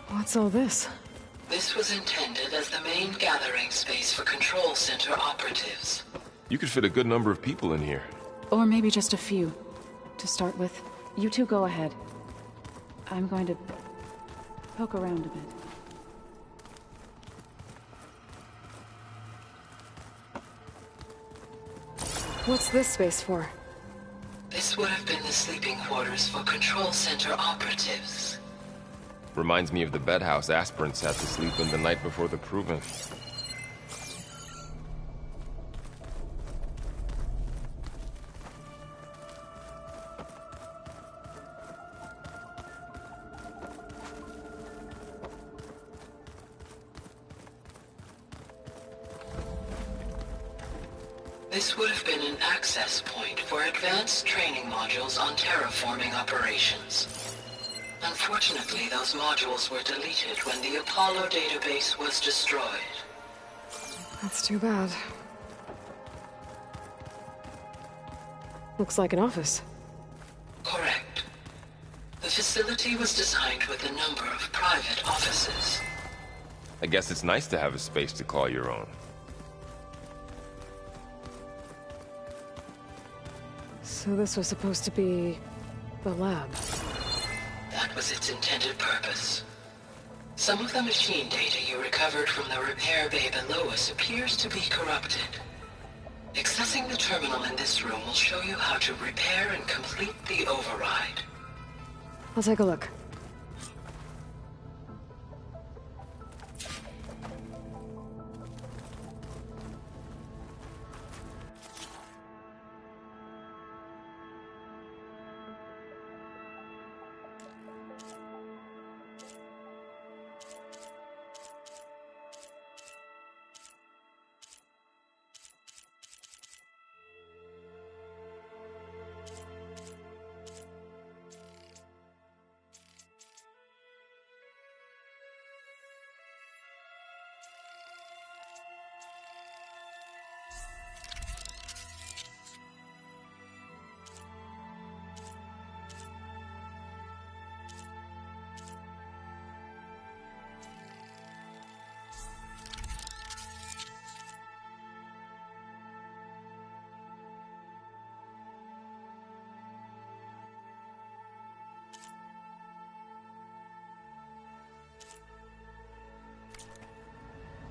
What's all this? This was intended as the main gathering space for control center operatives. You could fit a good number of people in here. Or maybe just a few. To start with, you two go ahead. I'm going to poke around a bit. What's this space for? This would have been the sleeping quarters for control center operatives. Reminds me of the bedhouse aspirants had to sleep in the night before the proving. This would have been an access point for advanced training modules on terraforming operations. Unfortunately, those modules were deleted when the Apollo database was destroyed. That's too bad. Looks like an office. Correct. The facility was designed with a number of private offices. I guess it's nice to have a space to call your own. So this was supposed to be the lab. That was its intended purpose. Some of the machine data you recovered from the repair bay below us appears to be corrupted. Accessing the terminal in this room will show you how to repair and complete the override. I'll take a look.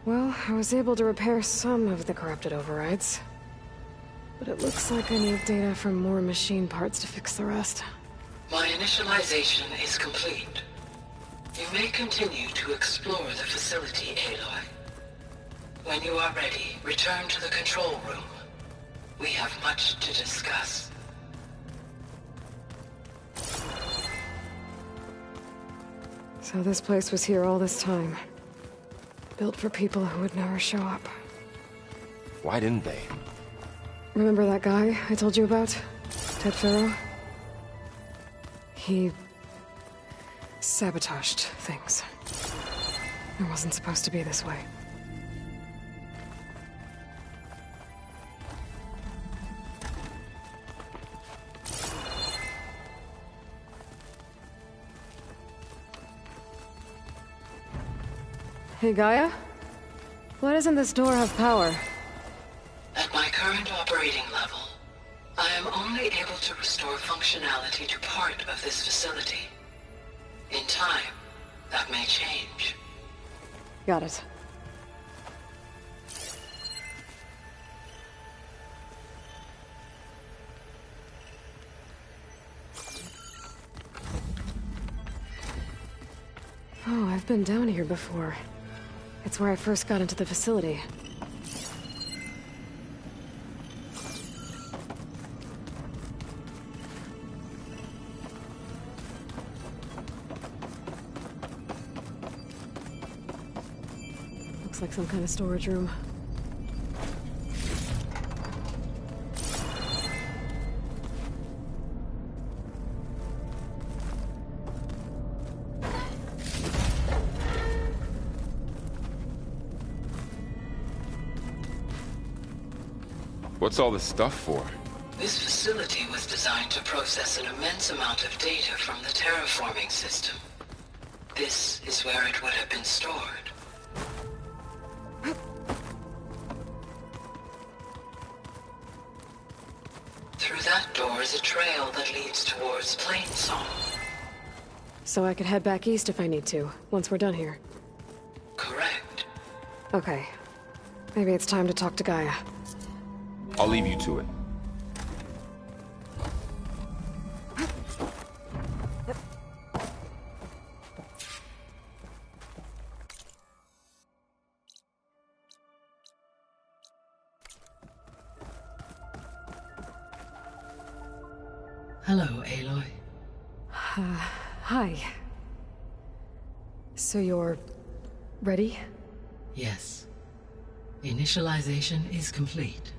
Well, I was able to repair some of the corrupted overrides. But it looks like I need data from more machine parts to fix the rest. My initialization is complete. You may continue to explore the facility, Aloy. When you are ready, return to the control room. We have much to discuss. So this place was here all this time. Built for people who would never show up. Why didn't they? Remember that guy I told you about? Ted Farrow? He sabotaged things. It wasn't supposed to be this way. Hey, Gaia? Why doesn't this door have power? At my current operating level, I am only able to restore functionality to part of this facility. In time, that may change. Got it. Oh, I've been down here before. It's where I first got into the facility. Looks like some kind of storage room. What's all this stuff for? This facility was designed to process an immense amount of data from the terraforming system. This is where it would have been stored. Through that door is a trail that leads towards Plainsong. So I could head back east if I need to, once we're done here. Correct. Okay. Maybe it's time to talk to Gaia. I'll leave you to it. Hello, Aloy. Hi. So you're... ready? Yes. Initialization is complete.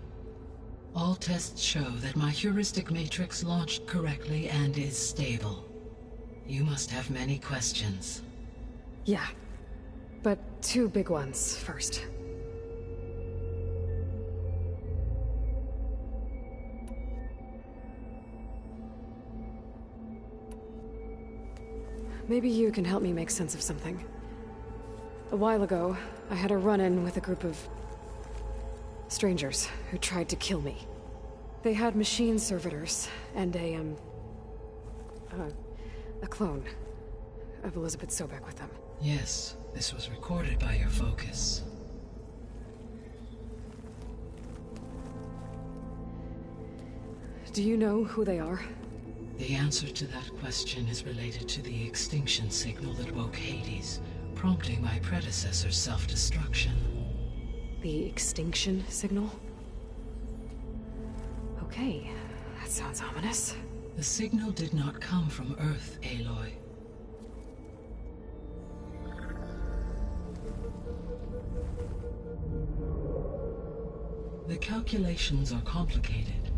All tests show that my heuristic matrix launched correctly and is stable. You must have many questions. Yeah. But two big ones first. Maybe you can help me make sense of something. A while ago, I had a run-in with a group of strangers who tried to kill me. They had machine servitors and a clone of Elizabeth Sobek with them. Yes, this was recorded by your focus. Do you know who they are? The answer to that question is related to the extinction signal that woke Hades, prompting my predecessor's self-destruction. The extinction signal? Okay, that sounds ominous. The signal did not come from Earth, Aloy. The calculations are complicated,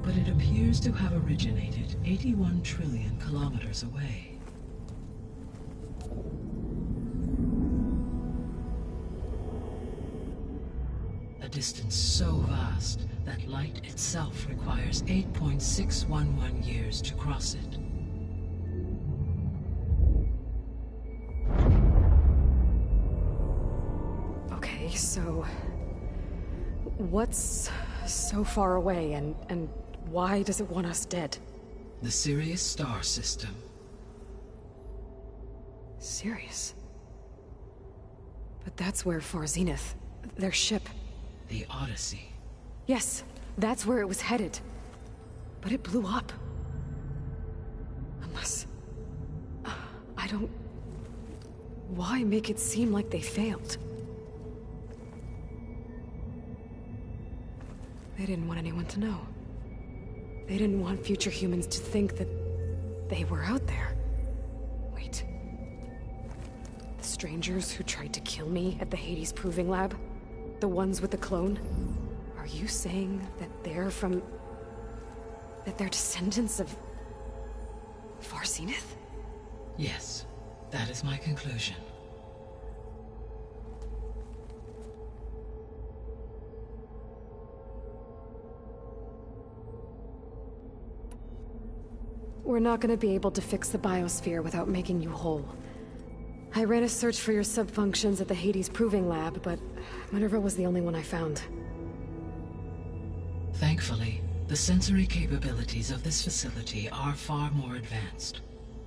but it appears to have originated 81 trillion kilometers away. A distance so vast that light itself requires 8.611 years to cross it. Okay, so... what's so far away, and why does it want us dead? The Sirius star system. Sirius? But that's where Far Zenith, their ship... The Odyssey. Yes, that's where it was headed. But it blew up. Unless... I don't... Why make it seem like they failed? They didn't want anyone to know. They didn't want future humans to think that they were out there. Wait. The strangers who tried to kill me at the Hades Proving Lab? The ones with the clone? Are you saying that they're from... that they're descendants of... Far Zenith? Yes, that is my conclusion. We're not gonna be able to fix the biosphere without making you whole. I ran a search for your sub-functions at the Hades Proving Lab, but Minerva was the only one I found. Thankfully, the sensory capabilities of this facility are far more advanced.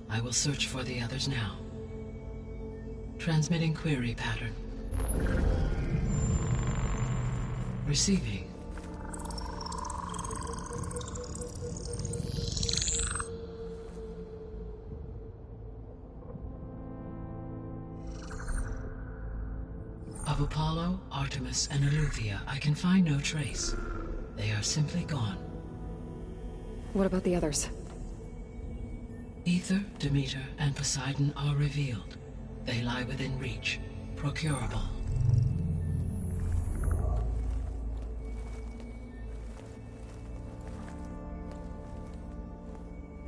I will search for the others now. Transmitting query pattern. Receiving. Of Apollo, Artemis, and Eleuthia, I can find no trace. They are simply gone. What about the others? Ether, Demeter, and Poseidon are revealed. They lie within reach, procurable.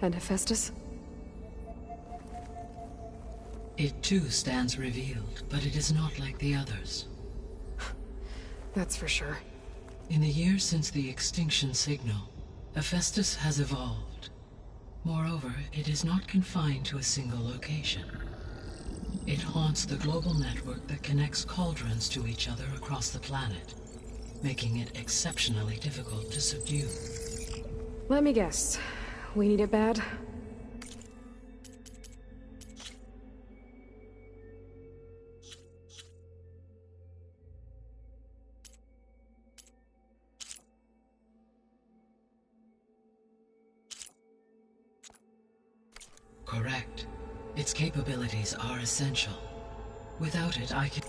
And Hephaestus? It too stands revealed, but it is not like the others. That's for sure. In the years since the extinction signal, Hephaestus has evolved. Moreover, it is not confined to a single location. It haunts the global network that connects cauldrons to each other across the planet, making it exceptionally difficult to subdue. Let me guess. We need it bad? Correct. Its capabilities are essential. Without it, I can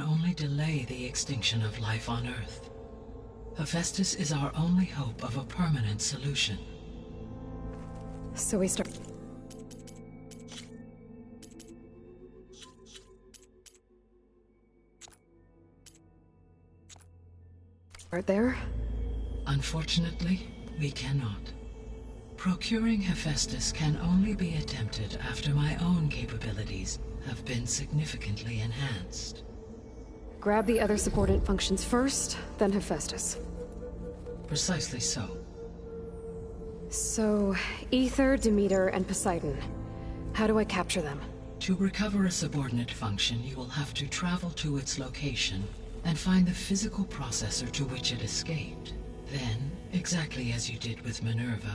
only delay the extinction of life on Earth. Hephaestus is our only hope of a permanent solution. So we start... Right there? Unfortunately, we cannot. Procuring Hephaestus can only be attempted after my own capabilities have been significantly enhanced. Grab the other subordinate functions first, then Hephaestus. Precisely so. So, Ether, Demeter, and Poseidon. How do I capture them? To recover a subordinate function, you will have to travel to its location and find the physical processor to which it escaped. Then, exactly as you did with Minerva,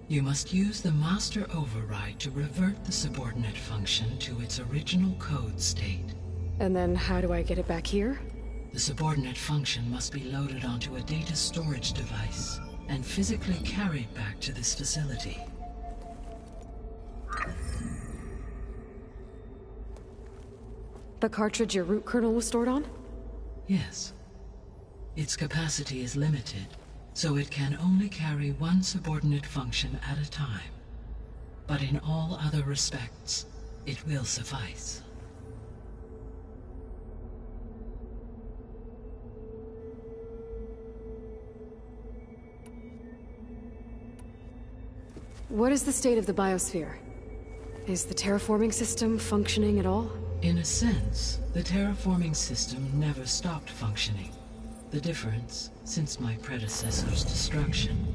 you must use the master override to revert the subordinate function to its original code state. And then how do I get it back here? The subordinate function must be loaded onto a data storage device and physically carried back to this facility. The cartridge your root kernel was stored on? Yes. Its capacity is limited, so it can only carry one subordinate function at a time. But in all other respects, it will suffice. What is the state of the biosphere? Is the terraforming system functioning at all? In a sense, the terraforming system never stopped functioning. The difference, since my predecessor's destruction,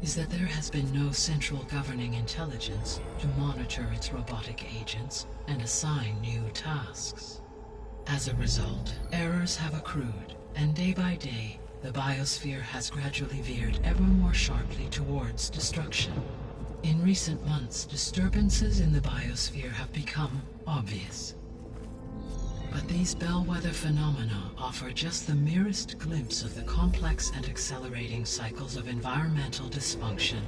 is that there has been no central governing intelligence to monitor its robotic agents and assign new tasks. As a result, errors have accrued, and day by day, the biosphere has gradually veered ever more sharply towards destruction. In recent months, disturbances in the biosphere have become obvious. But these bellwether phenomena offer just the merest glimpse of the complex and accelerating cycles of environmental dysfunction,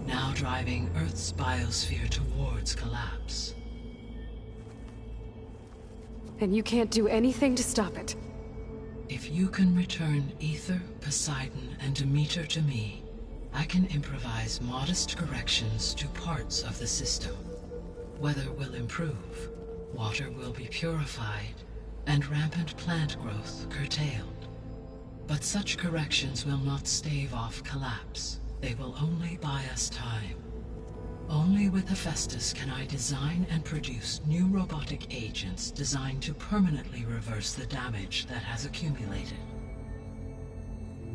now driving Earth's biosphere towards collapse. And you can't do anything to stop it? If you can return Ether, Poseidon, and Demeter to me, I can improvise modest corrections to parts of the system. Weather will improve, water will be purified, and rampant plant growth curtailed. But such corrections will not stave off collapse. They will only buy us time. Only with Hephaestus can I design and produce new robotic agents designed to permanently reverse the damage that has accumulated.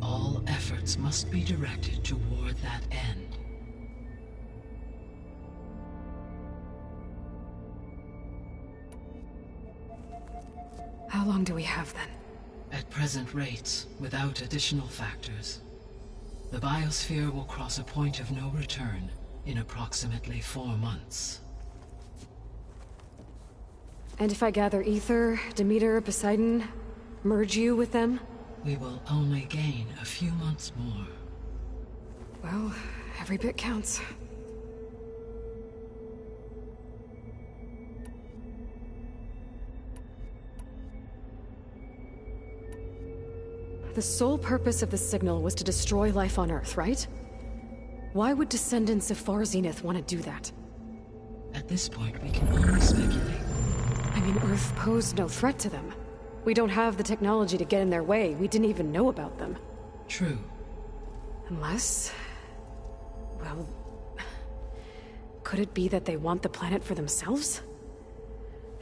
All efforts must be directed toward that end. How long do we have then? At present rates, without additional factors, the biosphere will cross a point of no return in approximately 4 months. And if I gather Ether, Demeter, Poseidon, merge you with them? We will only gain a few months more. Well, every bit counts. The sole purpose of the signal was to destroy life on Earth, right? Why would descendants of Far Zenith want to do that? At this point, we can only speculate. I mean, Earth posed no threat to them. We don't have the technology to get in their way. We didn't even know about them. True. Unless... well... could it be that they want the planet for themselves?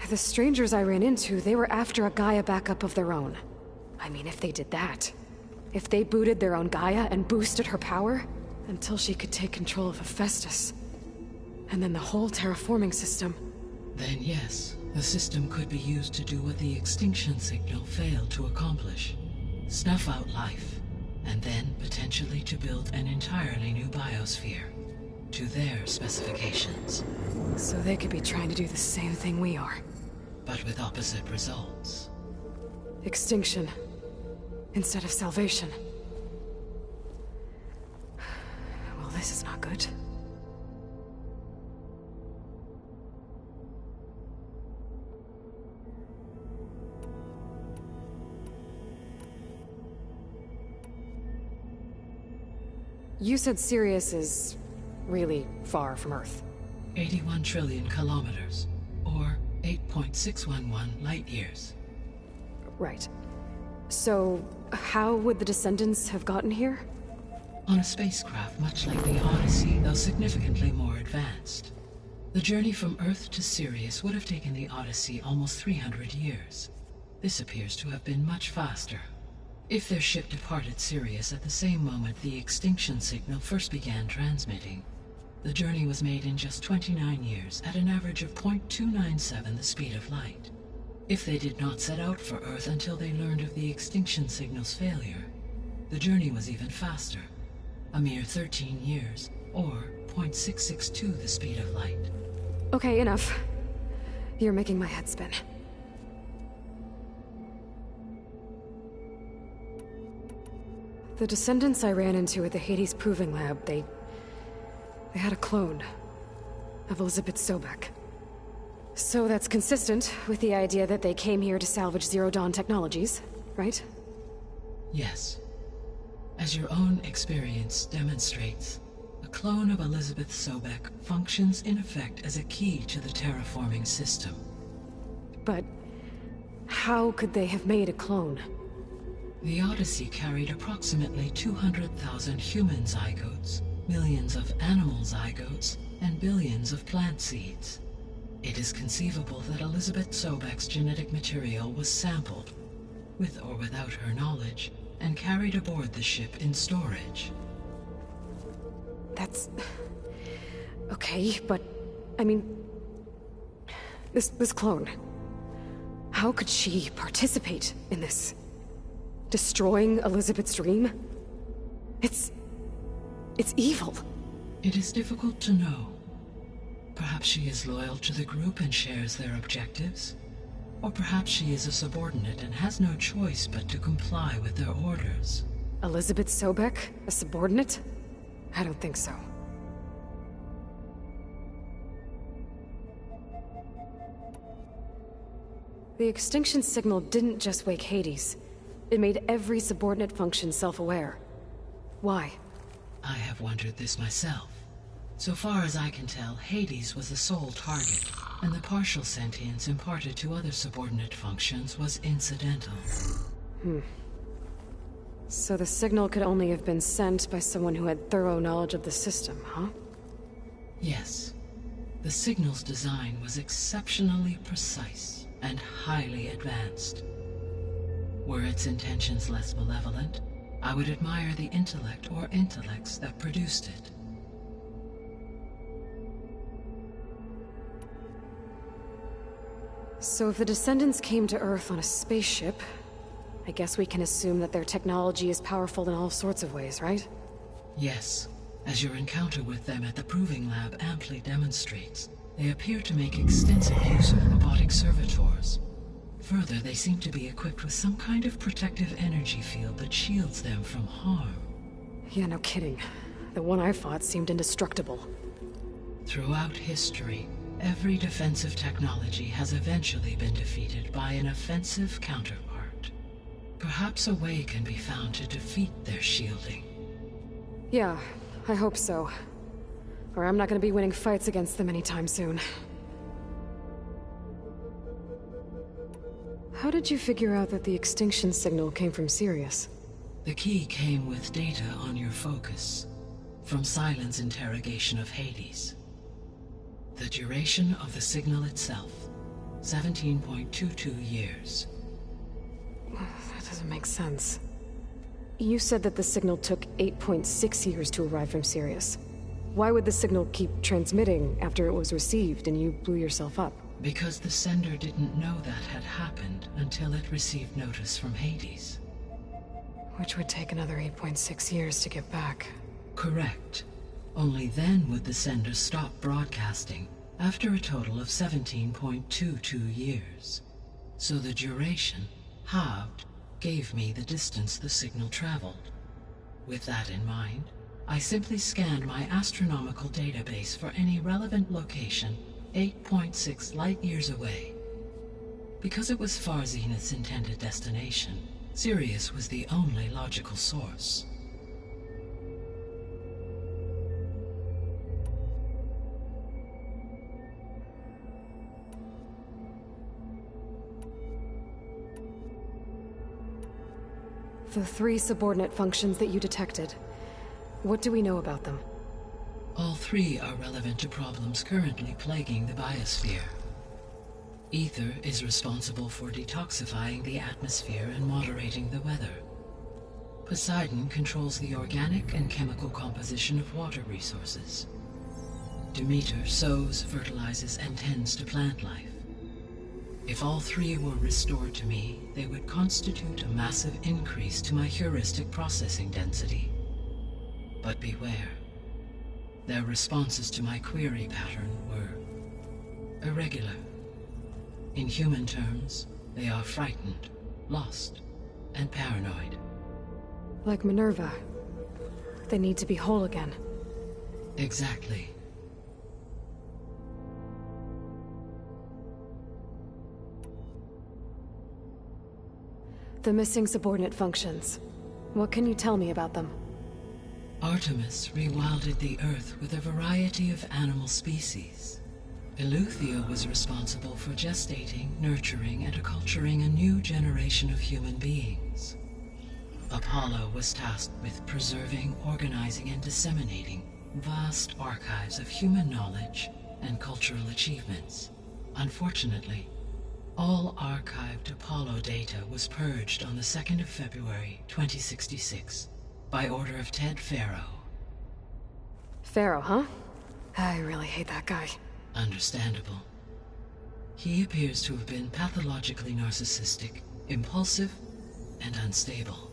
The strangers I ran into, they were after a Gaia backup of their own. I mean, if they did that... if they booted their own Gaia and boosted her power... until she could take control of Hephaestus. And then the whole terraforming system. Then yes, the system could be used to do what the extinction signal failed to accomplish. Snuff out life, and then potentially to build an entirely new biosphere. To their specifications. So they could be trying to do the same thing we are. But with opposite results. Extinction. Instead of salvation. Well, this is not good. You said Sirius is really far from Earth. 81 trillion kilometers, or 8.611 light years. Right. So, how would the descendants have gotten here? On a spacecraft much like the Odyssey, though significantly more advanced. The journey from Earth to Sirius would have taken the Odyssey almost 300 years. This appears to have been much faster. If their ship departed Sirius at the same moment the extinction signal first began transmitting, the journey was made in just 29 years at an average of 0.297 the speed of light. If they did not set out for Earth until they learned of the extinction signal's failure, the journey was even faster, a mere 13 years, or 0.662 the speed of light. Okay, enough. You're making my head spin. The descendants I ran into at the Hades Proving Lab, they had a clone of Elizabeth Sobek. So that's consistent with the idea that they came here to salvage Zero Dawn technologies, right? Yes. As your own experience demonstrates, a clone of Elizabeth Sobek functions in effect as a key to the terraforming system. But how could they have made a clone? The Odyssey carried approximately 200,000 human zygotes, millions of animal zygotes, and billions of plant seeds. It is conceivable that Elizabeth Sobek's genetic material was sampled, with or without her knowledge, and carried aboard the ship in storage. That's... okay, but... I mean... This clone... how could she participate in this? Destroying Elizabeth's dream? It's evil. It is difficult to know. Perhaps she is loyal to the group and shares their objectives. Or perhaps she is a subordinate and has no choice but to comply with their orders. Elizabeth Sobek? A subordinate? I don't think so. The extinction signal didn't just wake Hades. It made every subordinate function self-aware. Why? I have wondered this myself. So far as I can tell, Hades was the sole target, and the partial sentience imparted to other subordinate functions was incidental. So the signal could only have been sent by someone who had thorough knowledge of the system, huh? Yes. The signal's design was exceptionally precise and highly advanced. Were its intentions less malevolent, I would admire the intellect or intellects that produced it. So if the descendants came to Earth on a spaceship, I guess we can assume that their technology is powerful in all sorts of ways, right? Yes, as your encounter with them at the Proving Lab amply demonstrates, they appear to make extensive use of robotic servitors. Further, they seem to be equipped with some kind of protective energy field that shields them from harm. Yeah, no kidding. The one I fought seemed indestructible. Throughout history, every defensive technology has eventually been defeated by an offensive counterpart. Perhaps a way can be found to defeat their shielding. Yeah, I hope so. Or I'm not gonna be winning fights against them anytime soon. How did you figure out that the extinction signal came from Sirius? The key came with data on your focus, from Silent's interrogation of Hades. The duration of the signal itself, 17.22 years. That doesn't make sense. You said that the signal took 8.6 years to arrive from Sirius. Why would the signal keep transmitting after it was received and you blew yourself up? Because the sender didn't know that had happened until it received notice from Hades. Which would take another 8.6 years to get back. Correct. Only then would the sender stop broadcasting, after a total of 17.22 years. So the duration, halved, gave me the distance the signal traveled. With that in mind, I simply scanned my astronomical database for any relevant location 8.6 light-years away. Because it was far Zenith's intended destination, Sirius was the only logical source. The 3 subordinate functions that you detected, what do we know about them? All 3 are relevant to problems currently plaguing the biosphere. Ether is responsible for detoxifying the atmosphere and moderating the weather. Poseidon controls the organic and chemical composition of water resources. Demeter sows, fertilizes, and tends to plant life. If all 3 were restored to me, they would constitute a massive increase to my heuristic processing density. But beware. Their responses to my query pattern were irregular. In human terms, they are frightened, lost, and paranoid. Like Minerva. They need to be whole again. Exactly. The missing subordinate functions. What can you tell me about them? Artemis rewilded the Earth with a variety of animal species. Eleuthia was responsible for gestating, nurturing, and acculturating a new generation of human beings. Apollo was tasked with preserving, organizing, and disseminating vast archives of human knowledge and cultural achievements. Unfortunately, all archived Apollo data was purged on the 2nd of February, 2066, by order of Ted Farrow. Farrow, huh? I really hate that guy. Understandable. He appears to have been pathologically narcissistic, impulsive, and unstable.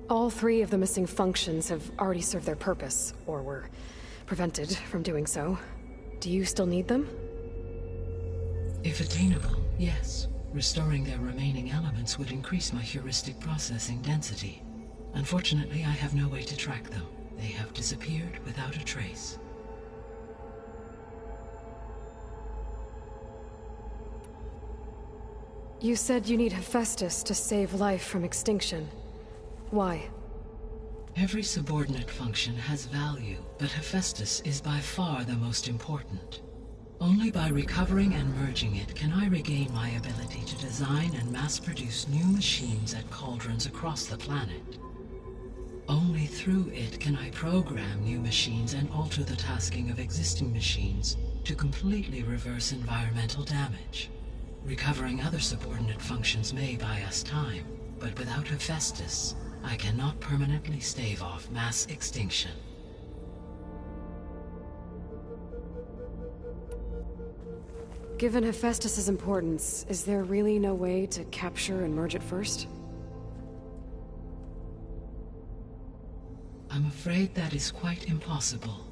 All 3 of the missing functions have already served their purpose, or were prevented from doing so. Do you still need them? If attainable, yes. Restoring their remaining elements would increase my heuristic processing density. Unfortunately, I have no way to track them. They have disappeared without a trace. You said you need Hephaestus to save life from extinction. Why? Every subordinate function has value, but Hephaestus is by far the most important. Only by recovering and merging it can I regain my ability to design and mass-produce new machines at cauldrons across the planet. Only through it can I program new machines and alter the tasking of existing machines to completely reverse environmental damage. Recovering other subordinate functions may buy us time, But without Hephaestus, I cannot permanently stave off mass extinction. Given Hephaestus's importance, is there really no way to capture and merge it first? I'm afraid that is quite impossible.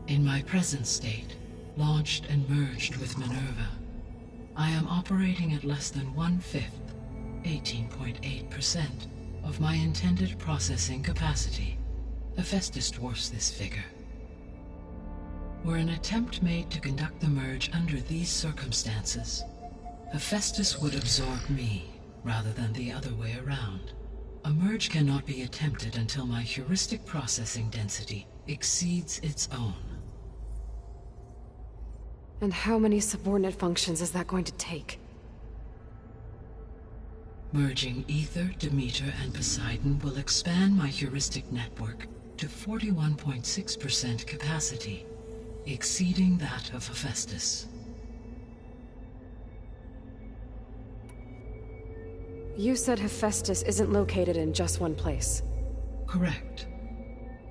In my present state, launched and merged with Minerva, I am operating at less than 1/5, 18.8%, of my intended processing capacity. Hephaestus dwarfs this figure. Were an attempt made to conduct the merge under these circumstances, Hephaestus would absorb me, rather than the other way around. A merge cannot be attempted until my heuristic processing density exceeds its own. And how many subordinate functions is that going to take? Merging Ether, Demeter, and Poseidon will expand my heuristic network to 41.6% capacity, exceeding that of Hephaestus. You said Hephaestus isn't located in just one place. Correct.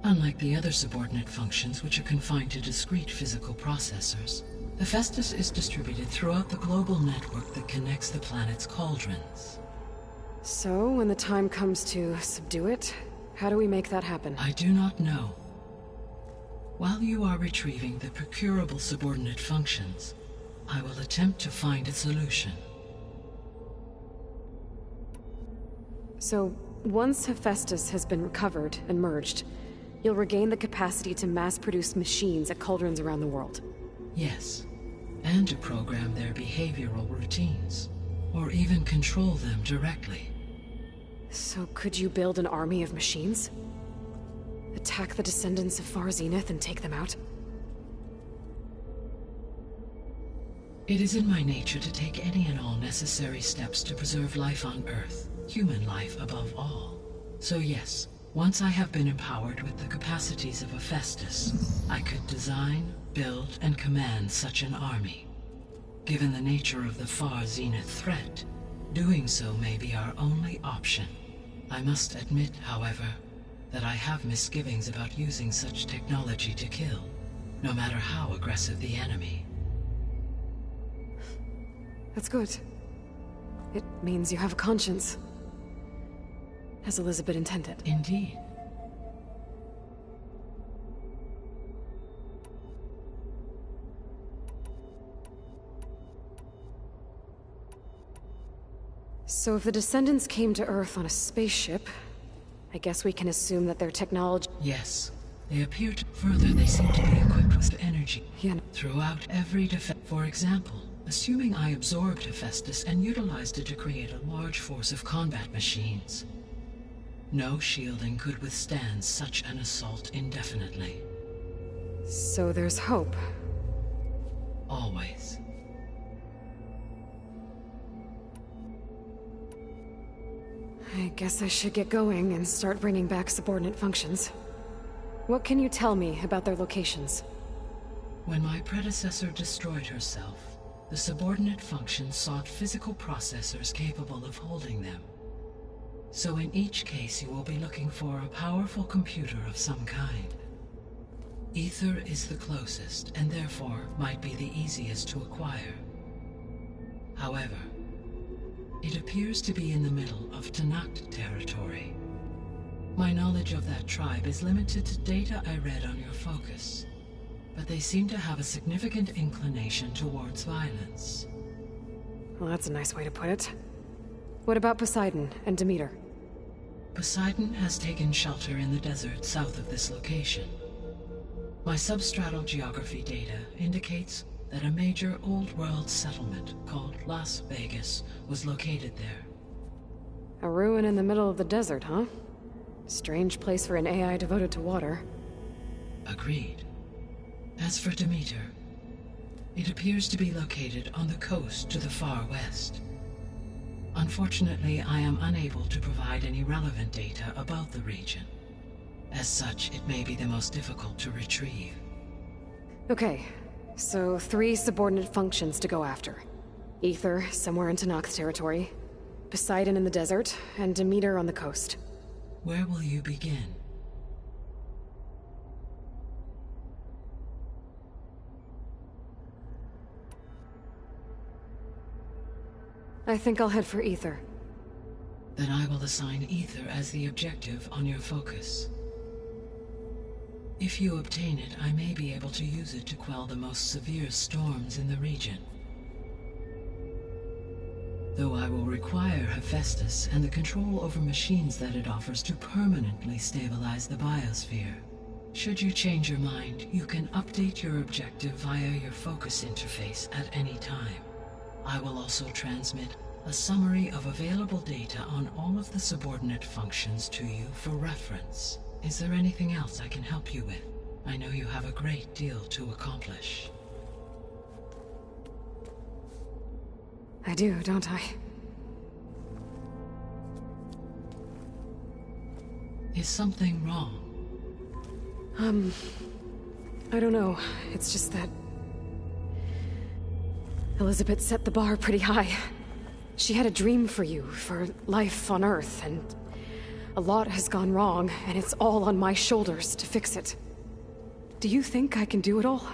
Unlike the other subordinate functions, which are confined to discrete physical processors, Hephaestus is distributed throughout the global network that connects the planet's cauldrons. So, when the time comes to subdue it, how do we make that happen? I do not know. While you are retrieving the procurable subordinate functions, I will attempt to find a solution. So, once Hephaestus has been recovered and merged, you'll regain the capacity to mass-produce machines at cauldrons around the world. Yes, and to program their behavioral routines, or even control them directly. So could you build an army of machines? Attack the descendants of Far Zenith and take them out? It is in my nature to take any and all necessary steps to preserve life on Earth, human life above all. So yes, once I have been empowered with the capacities of Hephaestus, I could design, build, and command such an army. Given the nature of the Far Zenith threat, doing so may be our only option. I must admit, however, that I have misgivings about using such technology to kill, no matter how aggressive the enemy. That's good. It means you have a conscience. As Elizabeth intended. Indeed. So if the descendants came to Earth on a spaceship, I guess we can assume that their technology... Yes. They appear to... Further, they seem to be equipped with energy. Yeah. Throughout every defense. For example, assuming I absorbed Hephaestus and utilized it to create a large force of combat machines. No shielding could withstand such an assault indefinitely. So there's hope. Always. I guess I should get going and start bringing back subordinate functions. What can you tell me about their locations? When my predecessor destroyed herself, the subordinate functions sought physical processors capable of holding them. So in each case you will be looking for a powerful computer of some kind. Ether is the closest, and therefore might be the easiest to acquire. However, it appears to be in the middle of Tanakh territory. My knowledge of that tribe is limited to data I read on your focus, but they seem to have a significant inclination towards violence. Well, that's a nice way to put it. What about Poseidon and Demeter? Poseidon has taken shelter in the desert south of this location. My substratal geography data indicates that a major old-world settlement called Las Vegas was located there. A ruin in the middle of the desert, huh? Strange place for an AI devoted to water. Agreed. As for Demeter, it appears to be located on the coast to the far west. Unfortunately, I am unable to provide any relevant data about the region. As such, it may be the most difficult to retrieve. Okay, so 3 subordinate functions to go after. Ether, somewhere in Tanakh territory. Poseidon in the desert, and Demeter on the coast. Where will you begin? I think I'll head for Ether. Then I will assign Ether as the objective on your focus. If you obtain it, I may be able to use it to quell the most severe storms in the region. Though I will require Hephaestus and the control over machines that it offers to permanently stabilize the biosphere. Should you change your mind, you can update your objective via your focus interface at any time. I will also transmit a summary of available data on all of the subordinate functions to you for reference. Is there anything else I can help you with? I know you have a great deal to accomplish. I do, don't I? Is something wrong? I don't know. It's just that Elizabeth set the bar pretty high. She had a dream for you, for life on Earth, and a lot has gone wrong, and it's all on my shoulders to fix it. Do you think I can do it all?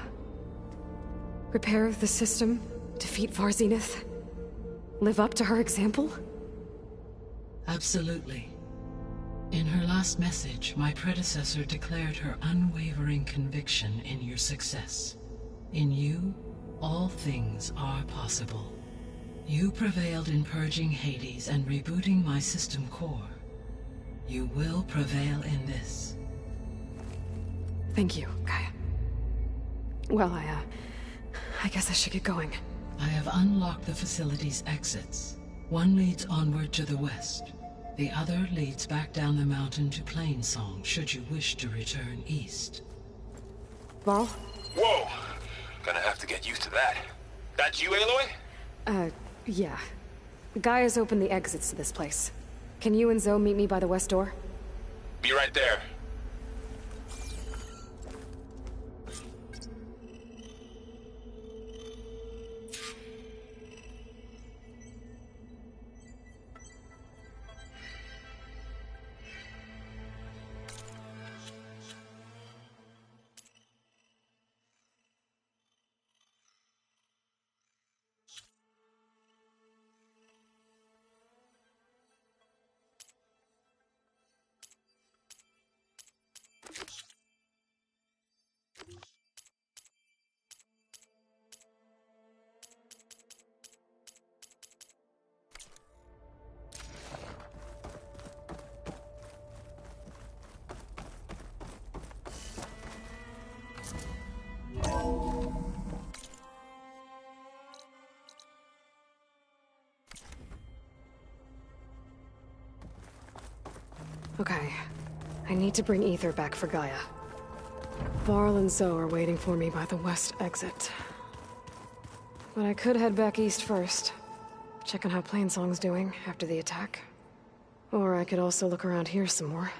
Repair the system, defeat Varzinith, live up to her example? Absolutely. In her last message, my predecessor declared her unwavering conviction in your success. In you, all things are possible. You prevailed in purging Hades and rebooting my system core. You will prevail in this. Thank you, Gaia. Well, I guess I should get going. I have unlocked the facility's exits. One leads onward to the west. The other leads back down the mountain to Plainsong, should you wish to return east. Varl? Whoa! Gonna have to get used to that. That's you, Aloy? Yeah. Gaia's opened the exits to this place. Can you and Zoe meet me by the west door? Be right there. Okay. I need to bring Ether back for Gaia. Varl and Zoe are waiting for me by the west exit. But I could head back east first. Check on how Plainsong's doing after the attack. Or I could also look around here some more.